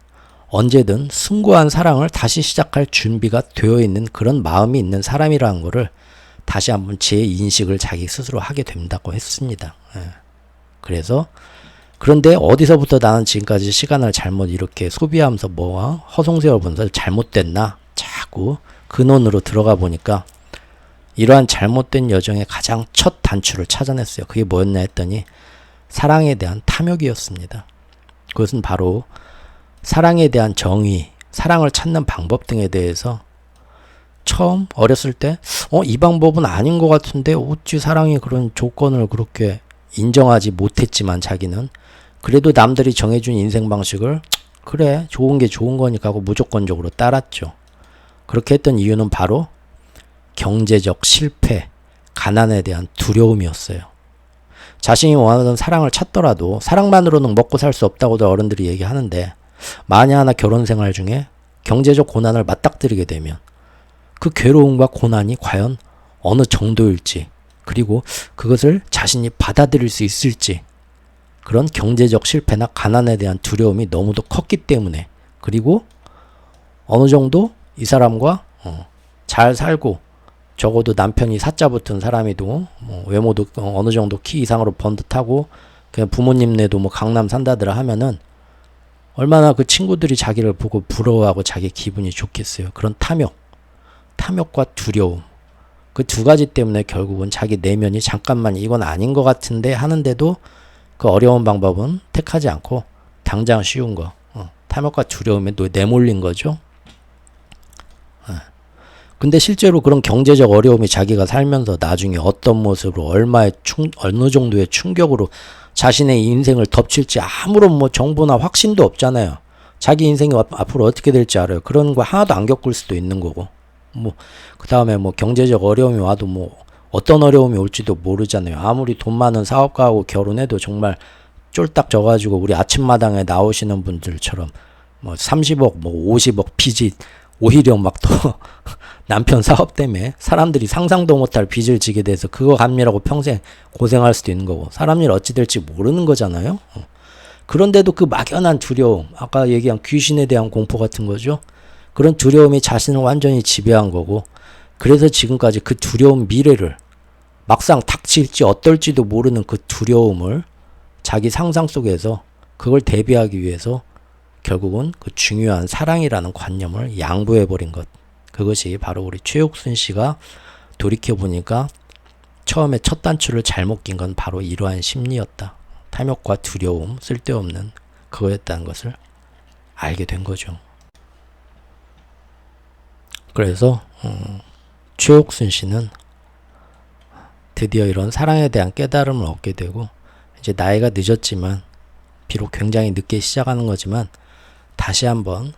언제든 숭고한 사랑을 다시 시작할 준비가 되어 있는 그런 마음이 있는 사람이라는 거를 다시 한번 재인식을 자기 스스로 하게 된다고 했습니다. 그래서 그런데 어디서부터 나는 지금까지 시간을 잘못 이렇게 소비하면서 허송세월 보면서 잘못됐나 자꾸 근원으로 들어가 보니까 이러한 잘못된 여정의 가장 첫 단추를 찾아냈어요. 그게 뭐였냐 했더니 사랑에 대한 탐욕이었습니다. 그것은 바로 사랑에 대한 정의, 사랑을 찾는 방법 등에 대해서 처음 어렸을 때 이 방법은 아닌 것 같은데 어찌 사랑이 그런 조건을 그렇게 인정하지 못했지만 자기는 그래도 남들이 정해준 인생 방식을 그래 좋은 게 좋은 거니까 하고 무조건적으로 따랐죠. 그렇게 했던 이유는 바로 경제적 실패, 가난에 대한 두려움이었어요. 자신이 원하던 사랑을 찾더라도 사랑만으로는 먹고 살 수 없다고도 어른들이 얘기하는데 만약 하나 결혼 생활 중에 경제적 고난을 맞닥뜨리게 되면 그 괴로움과 고난이 과연 어느 정도일지, 그리고 그것을 자신이 받아들일 수 있을지, 그런 경제적 실패나 가난에 대한 두려움이 너무도 컸기 때문에, 그리고 어느 정도 이 사람과 잘 살고 적어도 남편이 사자 붙은 사람이도 외모도 어느 정도 키 이상으로 번듯하고 그냥 부모님네도 뭐 강남 산다더라 하면은 얼마나 그 친구들이 자기를 보고 부러워하고 자기 기분이 좋겠어요. 그런 탐욕과 두려움, 그 두 가지 때문에 결국은 자기 내면이 잠깐만 이건 아닌 것 같은데 하는데도 그 어려운 방법은 택하지 않고 당장 쉬운 거, 탐욕과 두려움에 내몰린 거죠. 근데 실제로 그런 경제적 어려움이 자기가 살면서 나중에 어떤 모습으로 어느 정도의 충격으로 자신의 인생을 덮칠지 아무런 뭐 정보나 확신도 없잖아요. 자기 인생이 앞으로 어떻게 될지 알아요. 그런 거 하나도 안 겪을 수도 있는 거고, 그 다음에 경제적 어려움이 와도 어떤 어려움이 올지도 모르잖아요. 아무리 돈 많은 사업가하고 결혼해도 정말 쫄딱 져가지고 우리 아침마당에 나오시는 분들처럼 30억, 50억 빚이 오히려 더 남편 사업 때문에 사람들이 상상도 못할 빚을 지게 돼서 그거 갚느라고 평생 고생할 수도 있는 거고, 사람 일 어찌 될지 모르는 거잖아요. 그런데도 그 막연한 두려움, 아까 얘기한 귀신에 대한 공포 같은 거죠. 그런 두려움이 자신을 완전히 지배한 거고, 그래서 지금까지 그 두려운 미래를 막상 닥칠지 어떨지도 모르는 그 두려움을 자기 상상 속에서 그걸 대비하기 위해서 결국은 그 중요한 사랑이라는 관념을 양보해버린 것. 그것이 바로 우리 최옥순 씨가 돌이켜보니까 처음에 첫 단추를 잘못 낀 건 바로 이러한 심리였다. 탐욕과 두려움, 쓸데없는 그거였다는 것을 알게 된 거죠. 그래서 최옥순 씨는 드디어 이런 사랑에 대한 깨달음을 얻게 되고, 이제 나이가 늦었지만, 비록 굉장히 늦게 시작하는 거지만 다시 한번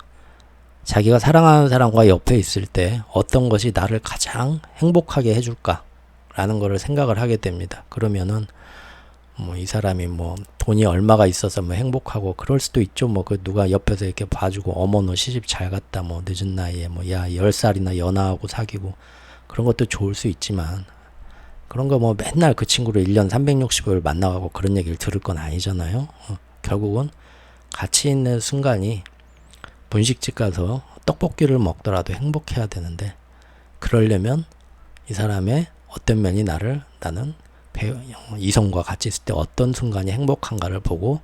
자기가 사랑하는 사람과 옆에 있을 때 어떤 것이 나를 가장 행복하게 해줄까 라는 거를 생각을 하게 됩니다. 그러면은 이 사람이 돈이 얼마가 있어서 행복하고 그럴 수도 있죠. 그 누가 옆에서 이렇게 봐주고 어머 너 시집 잘 갔다 늦은 나이에 야 10살이나 연하하고 사귀고 그런 것도 좋을 수 있지만, 그런 거 맨날 그 친구를 1년 365일 만나가고 그런 얘기를 들을 건 아니잖아요. 결국은 같이 있는 순간이 분식집 가서 떡볶이를 먹더라도 행복해야 되는데, 그러려면 이 사람의 어떤 면이 나는 이성과 같이 있을 때 어떤 순간이 행복한가를 보고,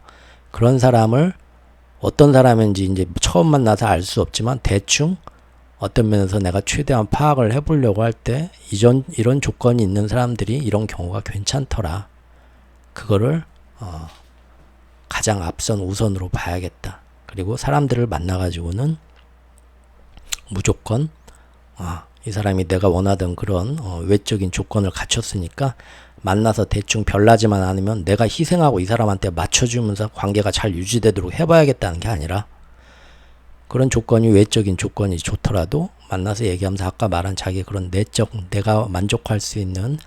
그런 사람을 어떤 사람인지 이제 처음 만나서 알 수 없지만 대충 어떤 면에서 내가 최대한 파악을 해보려고 할 때 이런 조건이 있는 사람들이 이런 경우가 괜찮더라. 그거를 가장 앞선 우선으로 봐야겠다. 그리고 사람들을 만나가지고는 무조건 이 사람이 내가 원하던 그런 외적인 조건을 갖췄으니까 만나서 대충 별나지만 않으면 내가 희생하고 이 사람한테 맞춰주면서 관계가 잘 유지되도록 해봐야겠다는 게 아니라, 그런 조건이 외적인 조건이 좋더라도 만나서 얘기하면서 아까 말한 자기 그런 내적 내가 만족할 수 있는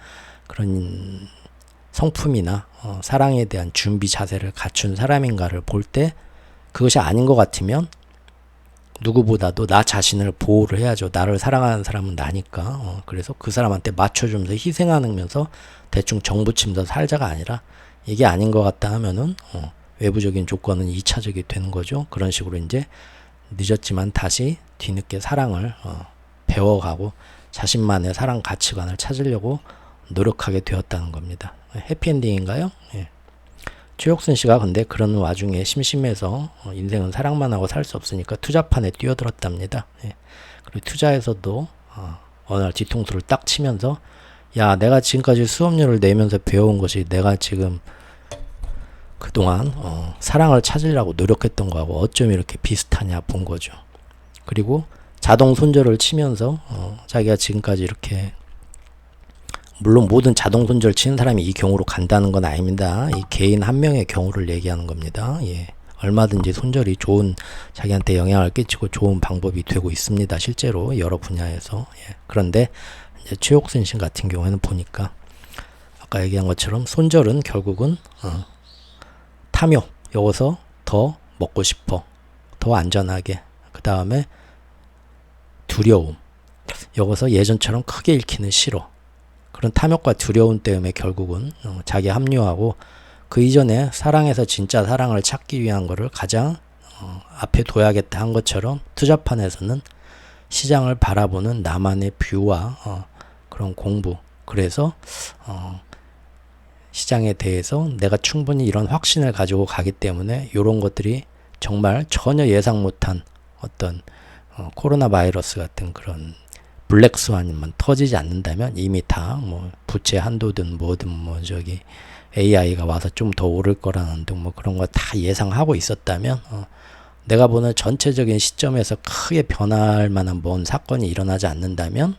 그런 성품이나 사랑에 대한 준비 자세를 갖춘 사람인가를 볼 때 그것이 아닌 것 같으면 누구보다도 나 자신을 보호를 해야죠. 나를 사랑하는 사람은 나니까. 그래서 그 사람한테 맞춰주면서 희생하면서 대충 정부치면서 살자가 아니라, 이게 아닌 것 같다 하면은 외부적인 조건은 2차적이 되는 거죠. 그런 식으로 이제 늦었지만 다시 뒤늦게 사랑을 배워가고 자신만의 사랑 가치관을 찾으려고 노력하게 되었다는 겁니다. 해피엔딩인가요? 예. 최옥순 씨가 근데 그런 와중에 심심해서 인생은 사랑만 하고 살 수 없으니까 투자판에 뛰어들었답니다. 예. 그리고 투자에서도 어느 날 뒤통수를 딱 치면서, 야 내가 지금까지 수업료를 내면서 배워온 것이 내가 지금 그동안 사랑을 찾으려고 노력했던 거하고 어쩜 이렇게 비슷하냐 본 거죠. 그리고 자동 손절을 치면서 자기가 지금까지 이렇게, 물론 모든 자동 손절 치는 사람이 이 경우로 간다는 건 아닙니다. 이 개인 한 명의 경우를 얘기하는 겁니다. 예. 얼마든지 손절이 자기한테 영향을 끼치고 좋은 방법이 되고 있습니다. 실제로 여러 분야에서. 예. 그런데 이제 최옥순 씨 같은 경우에는 보니까 아까 얘기한 것처럼 손절은 결국은 탐욕, 여기서 더 먹고 싶어, 더 안전하게. 그 다음에 두려움. 여기서 예전처럼 크게 잃기는 싫어. 그런 탐욕과 두려움 때문에 결국은 자기 합리화하고 그 이전에 사랑에서 진짜 사랑을 찾기 위한 거를 가장 앞에 둬야겠다 한 것처럼 투자판에서는 시장을 바라보는 나만의 뷰와 그런 공부. 그래서 시장에 대해서 내가 충분히 이런 확신을 가지고 가기 때문에 이런 것들이 정말 전혀 예상 못한 어떤 코로나 바이러스 같은 그런 블랙스완만 터지지 않는다면 이미 다 뭐 부채 한도든 뭐든 뭐 저기 AI가 와서 좀 더 오를 거라는 등 뭐 그런 거 다 예상하고 있었다면 내가 보는 전체적인 시점에서 크게 변할 만한 뭔 사건이 일어나지 않는다면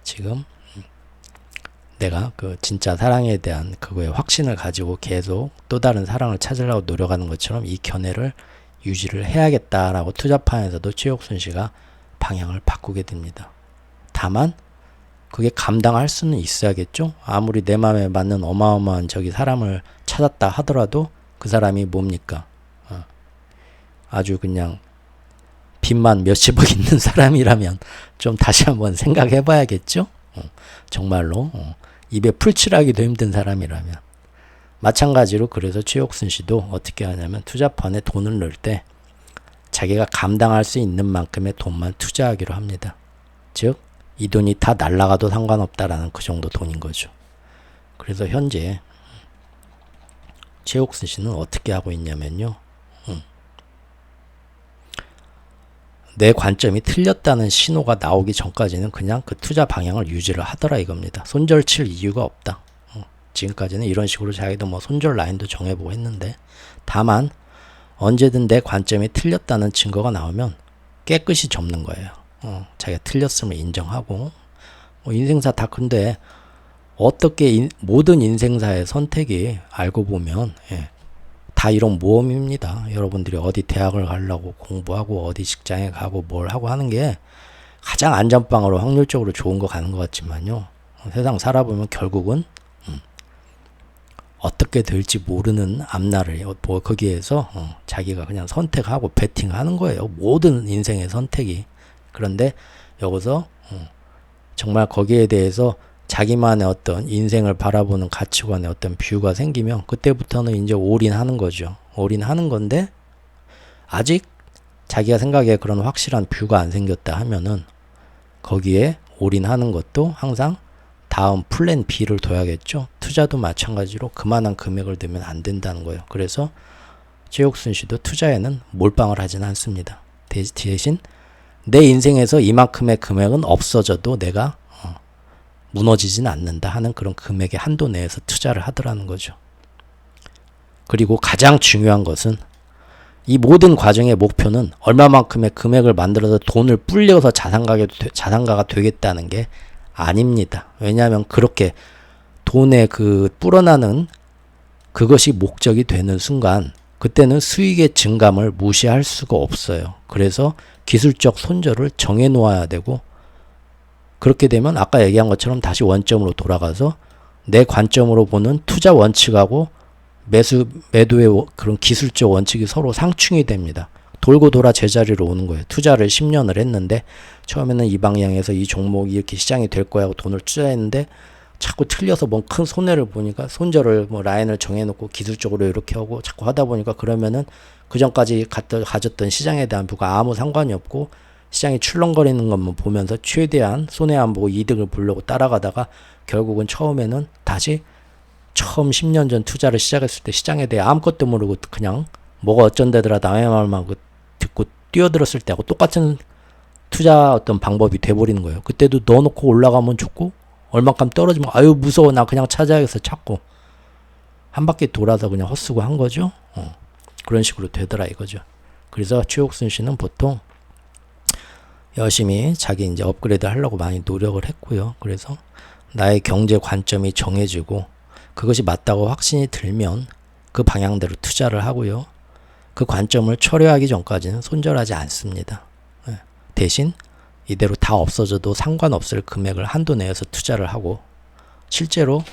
지금 내가 그 진짜 사랑에 대한 그거에 확신을 가지고 계속 또 다른 사랑을 찾으려고 노력하는 것처럼 이 견해를 유지를 해야겠다라고 투자판에서도 최옥순 씨가 방향을 바꾸게 됩니다. 다만 그게 감당할 수는 있어야겠죠. 아무리 내 마음에 맞는 어마어마한 저기 사람을 찾았다 하더라도 그 사람이 뭡니까? 아주 그냥 빚만 몇십억 있는 사람이라면 좀 다시 한번 생각해 봐야겠죠. 정말로 입에 풀칠하기도 힘든 사람이라면. 마찬가지로 그래서 최옥순 씨도 어떻게 하냐면 투자판에 돈을 넣을 때 자기가 감당할 수 있는 만큼의 돈만 투자하기로 합니다. 즉 이 돈이 다 날아가도 상관없다라는 그 정도 돈인 거죠. 그래서 현재 최옥순 씨는 어떻게 하고 있냐면요. 내 관점이 틀렸다는 신호가 나오기 전까지는 그냥 그 투자 방향을 유지를 하더라 이겁니다. 손절칠 이유가 없다. 지금까지는 이런 식으로 자기도 뭐 손절 라인도 정해보고 했는데 다만 언제든 내 관점이 틀렸다는 증거가 나오면 깨끗이 접는 거예요. 자기가 틀렸음을 인정하고 뭐 인생사 다 근데 어떻게 모든 인생사의 선택이 알고 보면 다 이런 모험입니다. 여러분들이 어디 대학을 가려고 공부하고 어디 직장에 가고 뭘 하고 하는 게 가장 안전빵으로 확률적으로 좋은 거 가는 것 같지만요. 세상 살아보면 결국은 어떻게 될지 모르는 앞날을 뭐 거기에서 자기가 그냥 선택하고 베팅하는 거예요. 모든 인생의 선택이. 그런데 여기서 정말 거기에 대해서 자기만의 어떤 인생을 바라보는 가치관의 어떤 뷰가 생기면 그때부터는 이제 올인하는 거죠. 올인하는 건데 아직 자기가 생각에 그런 확실한 뷰가 안 생겼다 하면은 거기에 올인하는 것도 항상 다음 플랜 B를 둬야겠죠. 투자도 마찬가지로 그만한 금액을 넣으면 안 된다는 거예요. 그래서 최옥순 씨도 투자에는 몰빵을 하진 않습니다. 대신 내 인생에서 이만큼의 금액은 없어져도 내가 무너지진 않는다 하는 그런 금액의 한도 내에서 투자를 하더라는 거죠. 그리고 가장 중요한 것은 이 모든 과정의 목표는 얼마만큼의 금액을 만들어서 돈을 불려서 자산가가 되겠다는 게 아닙니다. 왜냐하면 그렇게 돈의 그 불어나는 그것이 목적이 되는 순간 그때는 수익의 증감을 무시할 수가 없어요. 그래서 기술적 손절을 정해 놓아야 되고 그렇게 되면 아까 얘기한 것처럼 다시 원점으로 돌아가서 내 관점으로 보는 투자 원칙하고 매도의 그런 기술적 원칙이 서로 상충이 됩니다. 돌고 돌아 제자리로 오는 거예요. 투자를 10년을 했는데 처음에는 이 방향에서 이 종목이 이렇게 시장이 될 거야 하고 돈을 투자했는데 자꾸 틀려서 뭔 큰 손해를 보니까 손절을 뭐 라인을 정해놓고 기술적으로 이렇게 하고 자꾸 하다 보니까 그러면은 그 전까지 가졌던 시장에 대한 뷰가 아무 상관이 없고 시장이 출렁거리는 것만 보면서 최대한 손해 안 보고 이득을 보려고 따라가다가 결국은 처음에는 다시 처음 10년 전 투자를 시작했을 때 시장에 대해 아무것도 모르고 그냥 뭐가 어쩐다더라 남의 말만 듣고 뛰어들었을 때하고 똑같은 투자 어떤 방법이 돼버리는 거예요. 그때도 넣어놓고 올라가면 좋고 얼마큼 떨어지면 아유 무서워 나 그냥 찾아야겠어 찾고 한 바퀴 돌아서 그냥 헛수고 한 거죠. 그런 식으로 되더라 이거죠. 그래서 최옥순 씨는 보통 열심히 자기 이제 업그레이드 하려고 많이 노력을 했고요. 그래서 나의 경제 관점이 정해지고 그것이 맞다고 확신이 들면 그 방향대로 투자를 하고요. 그 관점을 철회하기 전까지는 손절하지 않습니다. 대신 이대로 다 없어져도 상관없을 금액을 한도 내에서 투자를 하고 실제로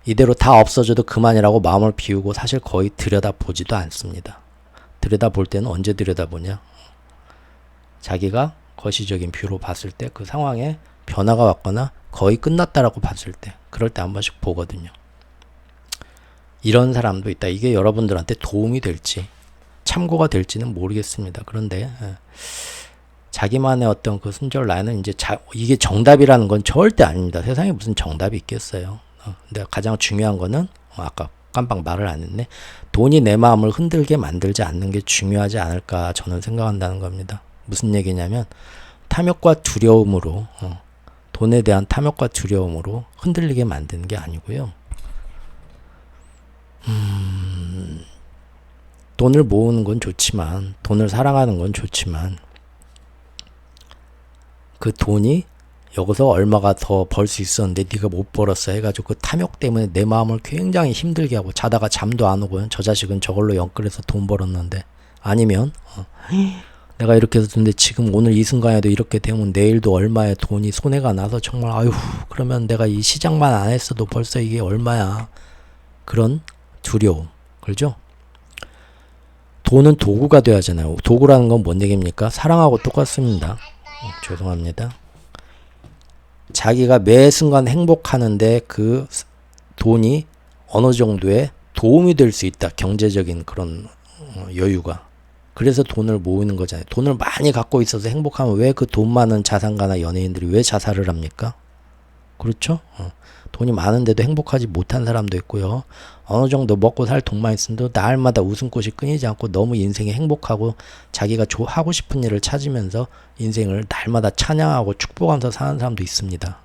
이대로 다 없어져도 그만이라고 마음을 비우고 사실 거의 들여다보지도 않습니다. 들여다볼 때는 언제 들여다보냐? 자기가 거시적인 뷰로 봤을 때 그 상황에 변화가 왔거나 거의 끝났다라고 봤을 때, 그럴 때 한 번씩 보거든요. 이런 사람도 있다. 이게 여러분들한테 도움이 될지 참고가 될지는 모르겠습니다. 그런데 자기만의 어떤 그 순절 라인은 이제 이게 정답이라는 건 절대 아닙니다. 세상에 무슨 정답이 있겠어요. 근데 가장 중요한 거는 아까 깜빡 말을 안 했네. 돈이 내 마음을 흔들게 만들지 않는 게 중요하지 않을까 저는 생각한다는 겁니다. 무슨 얘기냐면 탐욕과 두려움으로 돈에 대한 탐욕과 두려움으로 흔들리게 만드는 게 아니고요. 돈을 모으는 건 좋지만, 돈을 사랑하는 건 좋지만, 그 돈이 여기서 얼마가 더 벌 수 있었는데 네가 못 벌었어 해가지고 그 탐욕 때문에 내 마음을 굉장히 힘들게 하고 자다가 잠도 안 오고요. 저 자식은 저걸로 연끌해서 돈 벌었는데, 아니면 내가 이렇게 해서 근데 지금 오늘 이 순간에도 이렇게 되면 내일도 얼마의 돈이 손해가 나서 정말 아유, 그러면 내가 이 시작만 안 했어도 벌써 이게 얼마야. 그런 두려움. 그렇죠? 돈은 도구가 돼야 하잖아요. 도구라는 건 뭔 얘기입니까? 사랑하고 똑같습니다. 죄송합니다. 자기가 매 순간 행복하는데 그 돈이 어느 정도의 도움이 될 수 있다. 경제적인 그런 여유가. 그래서 돈을 모으는 거잖아요. 돈을 많이 갖고 있어서 행복하면 왜 그 돈 많은 자산가나 연예인들이 왜 자살을 합니까? 그렇죠? 돈이 많은데도 행복하지 못한 사람도 있고요. 어느 정도 먹고 살 돈만 있으면 날마다 웃음꽃이 끊이지 않고 너무 인생이 행복하고 자기가 하고 싶은 일을 찾으면서 인생을 날마다 찬양하고 축복하면서 사는 사람도 있습니다.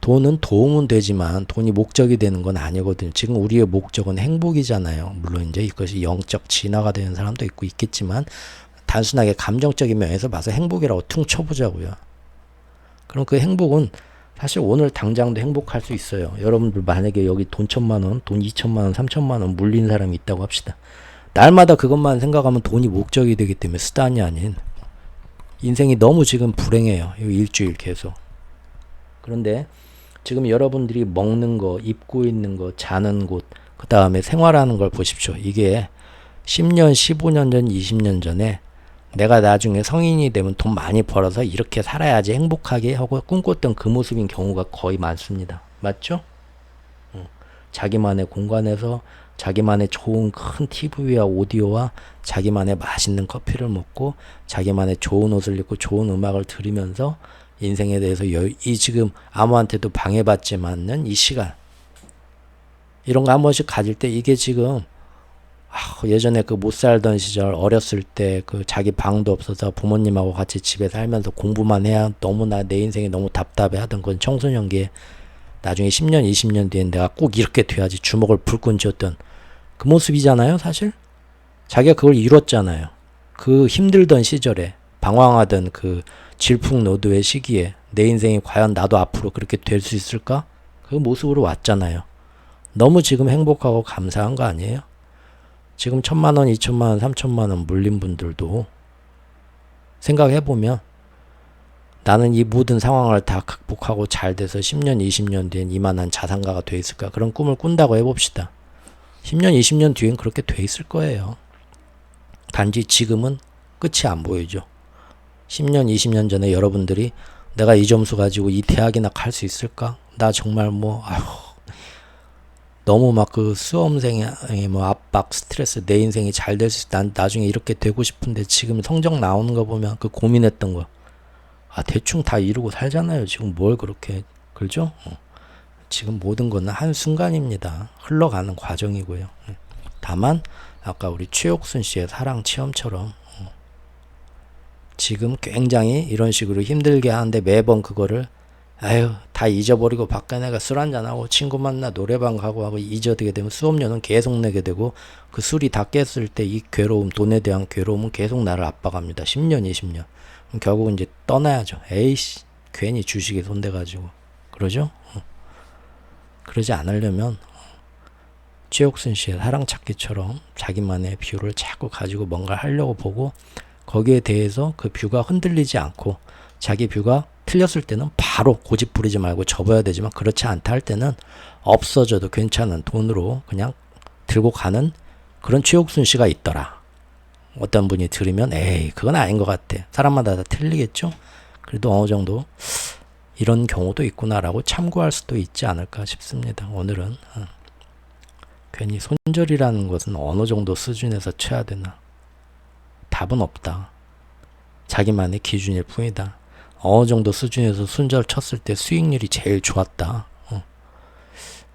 돈은 도움은 되지만 돈이 목적이 되는 건 아니거든요. 지금 우리의 목적은 행복이잖아요. 물론 이제 이것이 영적 진화가 되는 사람도 있고 있겠지만 단순하게 감정적인 면에서 봐서 행복이라고 퉁 쳐보자고요. 그럼 그 행복은 사실 오늘 당장도 행복할 수 있어요. 여러분들 만약에 여기 돈 1,000만 원, 돈 2,000만 원, 3,000만 원 물린 사람이 있다고 합시다. 날마다 그것만 생각하면 돈이 목적이 되기 때문에 수단이 아닌 인생이 너무 지금 불행해요. 일주일 계속. 그런데 지금 여러분들이 먹는 거, 입고 있는 거, 자는 곳, 그 다음에 생활하는 걸 보십시오. 이게 10년, 15년 전, 20년 전에 내가 나중에 성인이 되면 돈 많이 벌어서 이렇게 살아야지 행복하게 하고 꿈꿨던 그 모습인 경우가 거의 많습니다. 맞죠? 자기만의 공간에서 자기만의 좋은 큰 TV와 오디오와 자기만의 맛있는 커피를 먹고 자기만의 좋은 옷을 입고 좋은 음악을 들으면서 인생에 대해서 이 지금 아무한테도 방해받지 않는 이 시간 이런 거 한 번씩 가질 때 이게 지금 예전에 그 못 살던 시절 어렸을 때 그 자기 방도 없어서 부모님하고 같이 집에 살면서 공부만 해야 너무나 내 인생이 너무 답답해 하던 건 청소년기에 나중에 10년 20년 뒤엔 내가 꼭 이렇게 돼야지 주먹을 불끈 쥐었던 그 모습이잖아요. 사실 자기가 그걸 이뤘잖아요. 그 힘들던 시절에 방황하던 그 질풍노도의 시기에 내 인생이 과연 나도 앞으로 그렇게 될 수 있을까? 그 모습으로 왔잖아요. 너무 지금 행복하고 감사한 거 아니에요? 지금 1,000만 원, 2,000만 원, 3,000만 원 물린 분들도 생각해보면 나는 이 모든 상황을 다 극복하고 잘 돼서 10년, 20년 뒤엔 이만한 자산가가 돼 있을까? 그런 꿈을 꾼다고 해봅시다. 10년, 20년 뒤엔 그렇게 돼 있을 거예요. 단지 지금은 끝이 안 보이죠. 10년, 20년 전에 여러분들이 내가 이 점수 가지고 이 대학이나 갈 수 있을까? 나 정말 너무 막 그 수험생의 압박, 스트레스, 내 인생이 잘 될 수 있어. 난 나중에 이렇게 되고 싶은데 지금 성적 나오는 거 보면 그 고민했던 거. 대충 다 이루고 살잖아요. 지금 뭘 그렇게, 그렇죠? 지금 모든 거는 한순간입니다. 흘러가는 과정이고요. 다만, 아까 우리 최옥순 씨의 사랑 체험처럼, 지금 굉장히 이런 식으로 힘들게 하는데 매번 그거를 다 잊어버리고 밖에 내가 술 한잔하고 친구 만나 노래방 가고 하고 잊어지게 되면 수업료는 계속 내게 되고 그 술이 다 깼을 때 이 괴로움, 돈에 대한 괴로움은 계속 나를 압박합니다. 10년, 20년. 그럼 결국은 이제 떠나야죠. 에이씨, 괜히 주식에 손대가지고. 그러죠? 그러지 않으려면 최옥순 씨의 사랑찾기처럼 자기만의 뷰를 자꾸 가지고 뭔가 하려고 보고 거기에 대해서 그 뷰가 흔들리지 않고 자기 뷰가 틀렸을 때는 바로 고집 부리지 말고 접어야 되지만 그렇지 않다 할 때는 없어져도 괜찮은 돈으로 그냥 들고 가는 그런 최옥순 씨가 있더라. 어떤 분이 들으면 에이 그건 아닌 것 같아. 사람마다 다 틀리겠죠. 그래도 어느 정도 이런 경우도 있구나라고 참고할 수도 있지 않을까 싶습니다. 오늘은 괜히 손절이라는 것은 어느 정도 수준에서 쳐야 되나. 답은 없다. 자기만의 기준일 뿐이다. 어느 정도 수준에서 손절 쳤을 때 수익률이 제일 좋았다.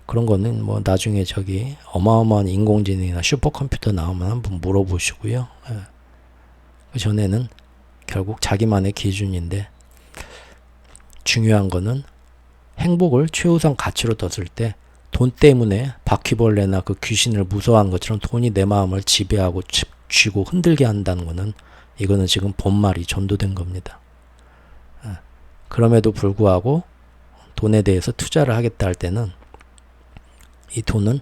그런 거는 뭐 나중에 저기 어마어마한 인공지능이나 슈퍼컴퓨터 나오면 한번 물어보시고요. 그 전에는 결국 자기만의 기준인데 중요한 거는 행복을 최우선 가치로 뒀을 때 돈 때문에 바퀴벌레나 그 귀신을 무서워하는 것처럼 돈이 내 마음을 지배하고 쥐고 흔들게 한다는 거는 이거는 지금 본말이 전도된 겁니다. 그럼에도 불구하고 돈에 대해서 투자를 하겠다 할 때는 이 돈은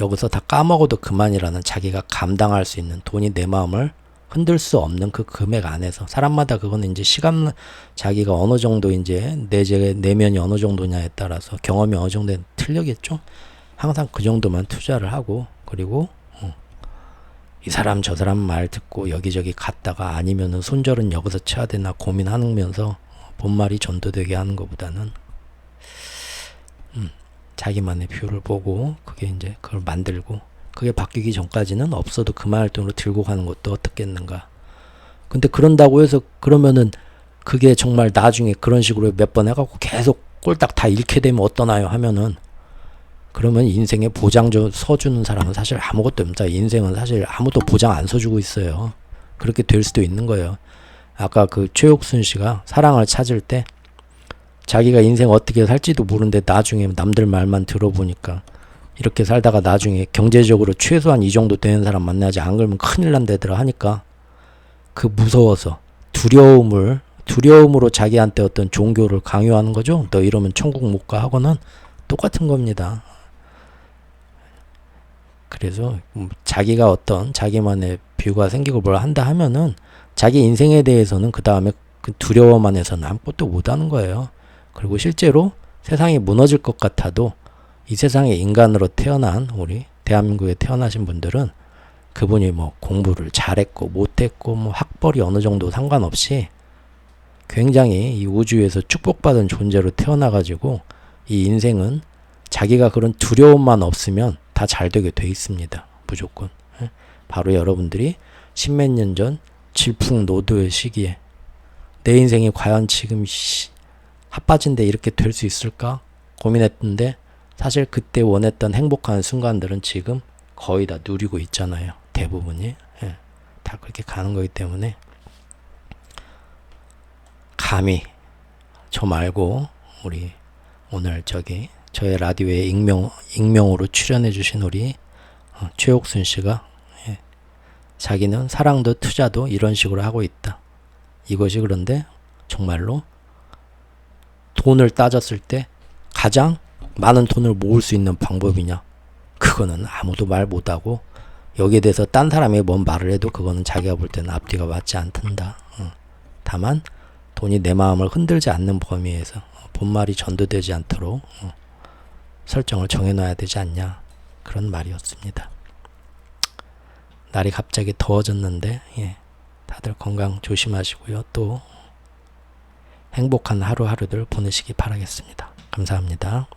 여기서 다 까먹어도 그만이라는 자기가 감당할 수 있는 돈이 내 마음을 흔들 수 없는 그 금액 안에서 사람마다 그거는 이제 시간 자기가 어느 정도 이제 내면이 어느 정도냐에 따라서 경험이 어느 정도 틀리겠죠. 항상 그 정도만 투자를 하고 그리고 이 사람 저 사람 말 듣고 여기저기 갔다가 아니면은 손절은 여기서 쳐야 되나 고민하면서 본말이 전도되게 하는 것보다는 자기만의 뷰를 보고 그게 이제 그걸 만들고 그게 바뀌기 전까지는 없어도 그만할 돈으로 들고 가는 것도 어떻겠는가. 근데 그런다고 해서 그러면은 그게 정말 나중에 그런 식으로 몇 번 해갖고 계속 꼴딱 다 잃게 되면 어떠나요 하면은 그러면 인생에 보장 서주는 사람은 사실 아무것도 없다. 인생은 사실 아무도 보장 안 서주고 있어요. 그렇게 될 수도 있는 거예요. 아까 그 최옥순 씨가 사랑을 찾을 때 자기가 인생 어떻게 살지도 모르는데 나중에 남들 말만 들어보니까 이렇게 살다가 나중에 경제적으로 최소한 이 정도 되는 사람 만나지 안 그러면 큰일 난다더라 하니까 그 무서워서 두려움으로 자기한테 어떤 종교를 강요하는 거죠. 너 이러면 천국 못 가 하고는 똑같은 겁니다. 그래서 자기가 어떤 자기만의 뷰가 생기고 뭘 한다 하면은 자기 인생에 대해서는 그 다음에 그 두려워만 해서는 아무것도 못하는 거예요. 그리고 실제로 세상이 무너질 것 같아도 이 세상에 인간으로 태어난 우리 대한민국에 태어나신 분들은 그분이 뭐 공부를 잘했고 못했고 뭐 학벌이 어느 정도 상관없이 굉장히 이 우주에서 축복받은 존재로 태어나가지고 이 인생은 자기가 그런 두려움만 없으면 다 잘 되게 돼 있습니다. 무조건. 바로 여러분들이 십몇 년 전 질풍노도의 시기에 내 인생이 과연 지금 핫빠진데 이렇게 될 수 있을까 고민했는데 사실 그때 원했던 행복한 순간들은 지금 거의 다 누리고 있잖아요. 대부분이. 다 그렇게 가는 거기 때문에 감히 저 말고 우리 오늘 저의 라디오에 익명으로 출연해 주신 우리 최옥순 씨가 자기는 사랑도 투자도 이런 식으로 하고 있다. 이것이 그런데 정말로 돈을 따졌을 때 가장 많은 돈을 모을 수 있는 방법이냐? 그거는 아무도 말 못하고 여기에 대해서 딴 사람이 뭔 말을 해도 그거는 자기가 볼 때는 앞뒤가 맞지 않던다. 다만 돈이 내 마음을 흔들지 않는 범위에서 본말이 전도되지 않도록 설정을 정해놔야 되지 않냐. 그런 말이었습니다. 날이 갑자기 더워졌는데 다들 건강 조심하시고요. 또 행복한 하루하루들 보내시기 바라겠습니다. 감사합니다.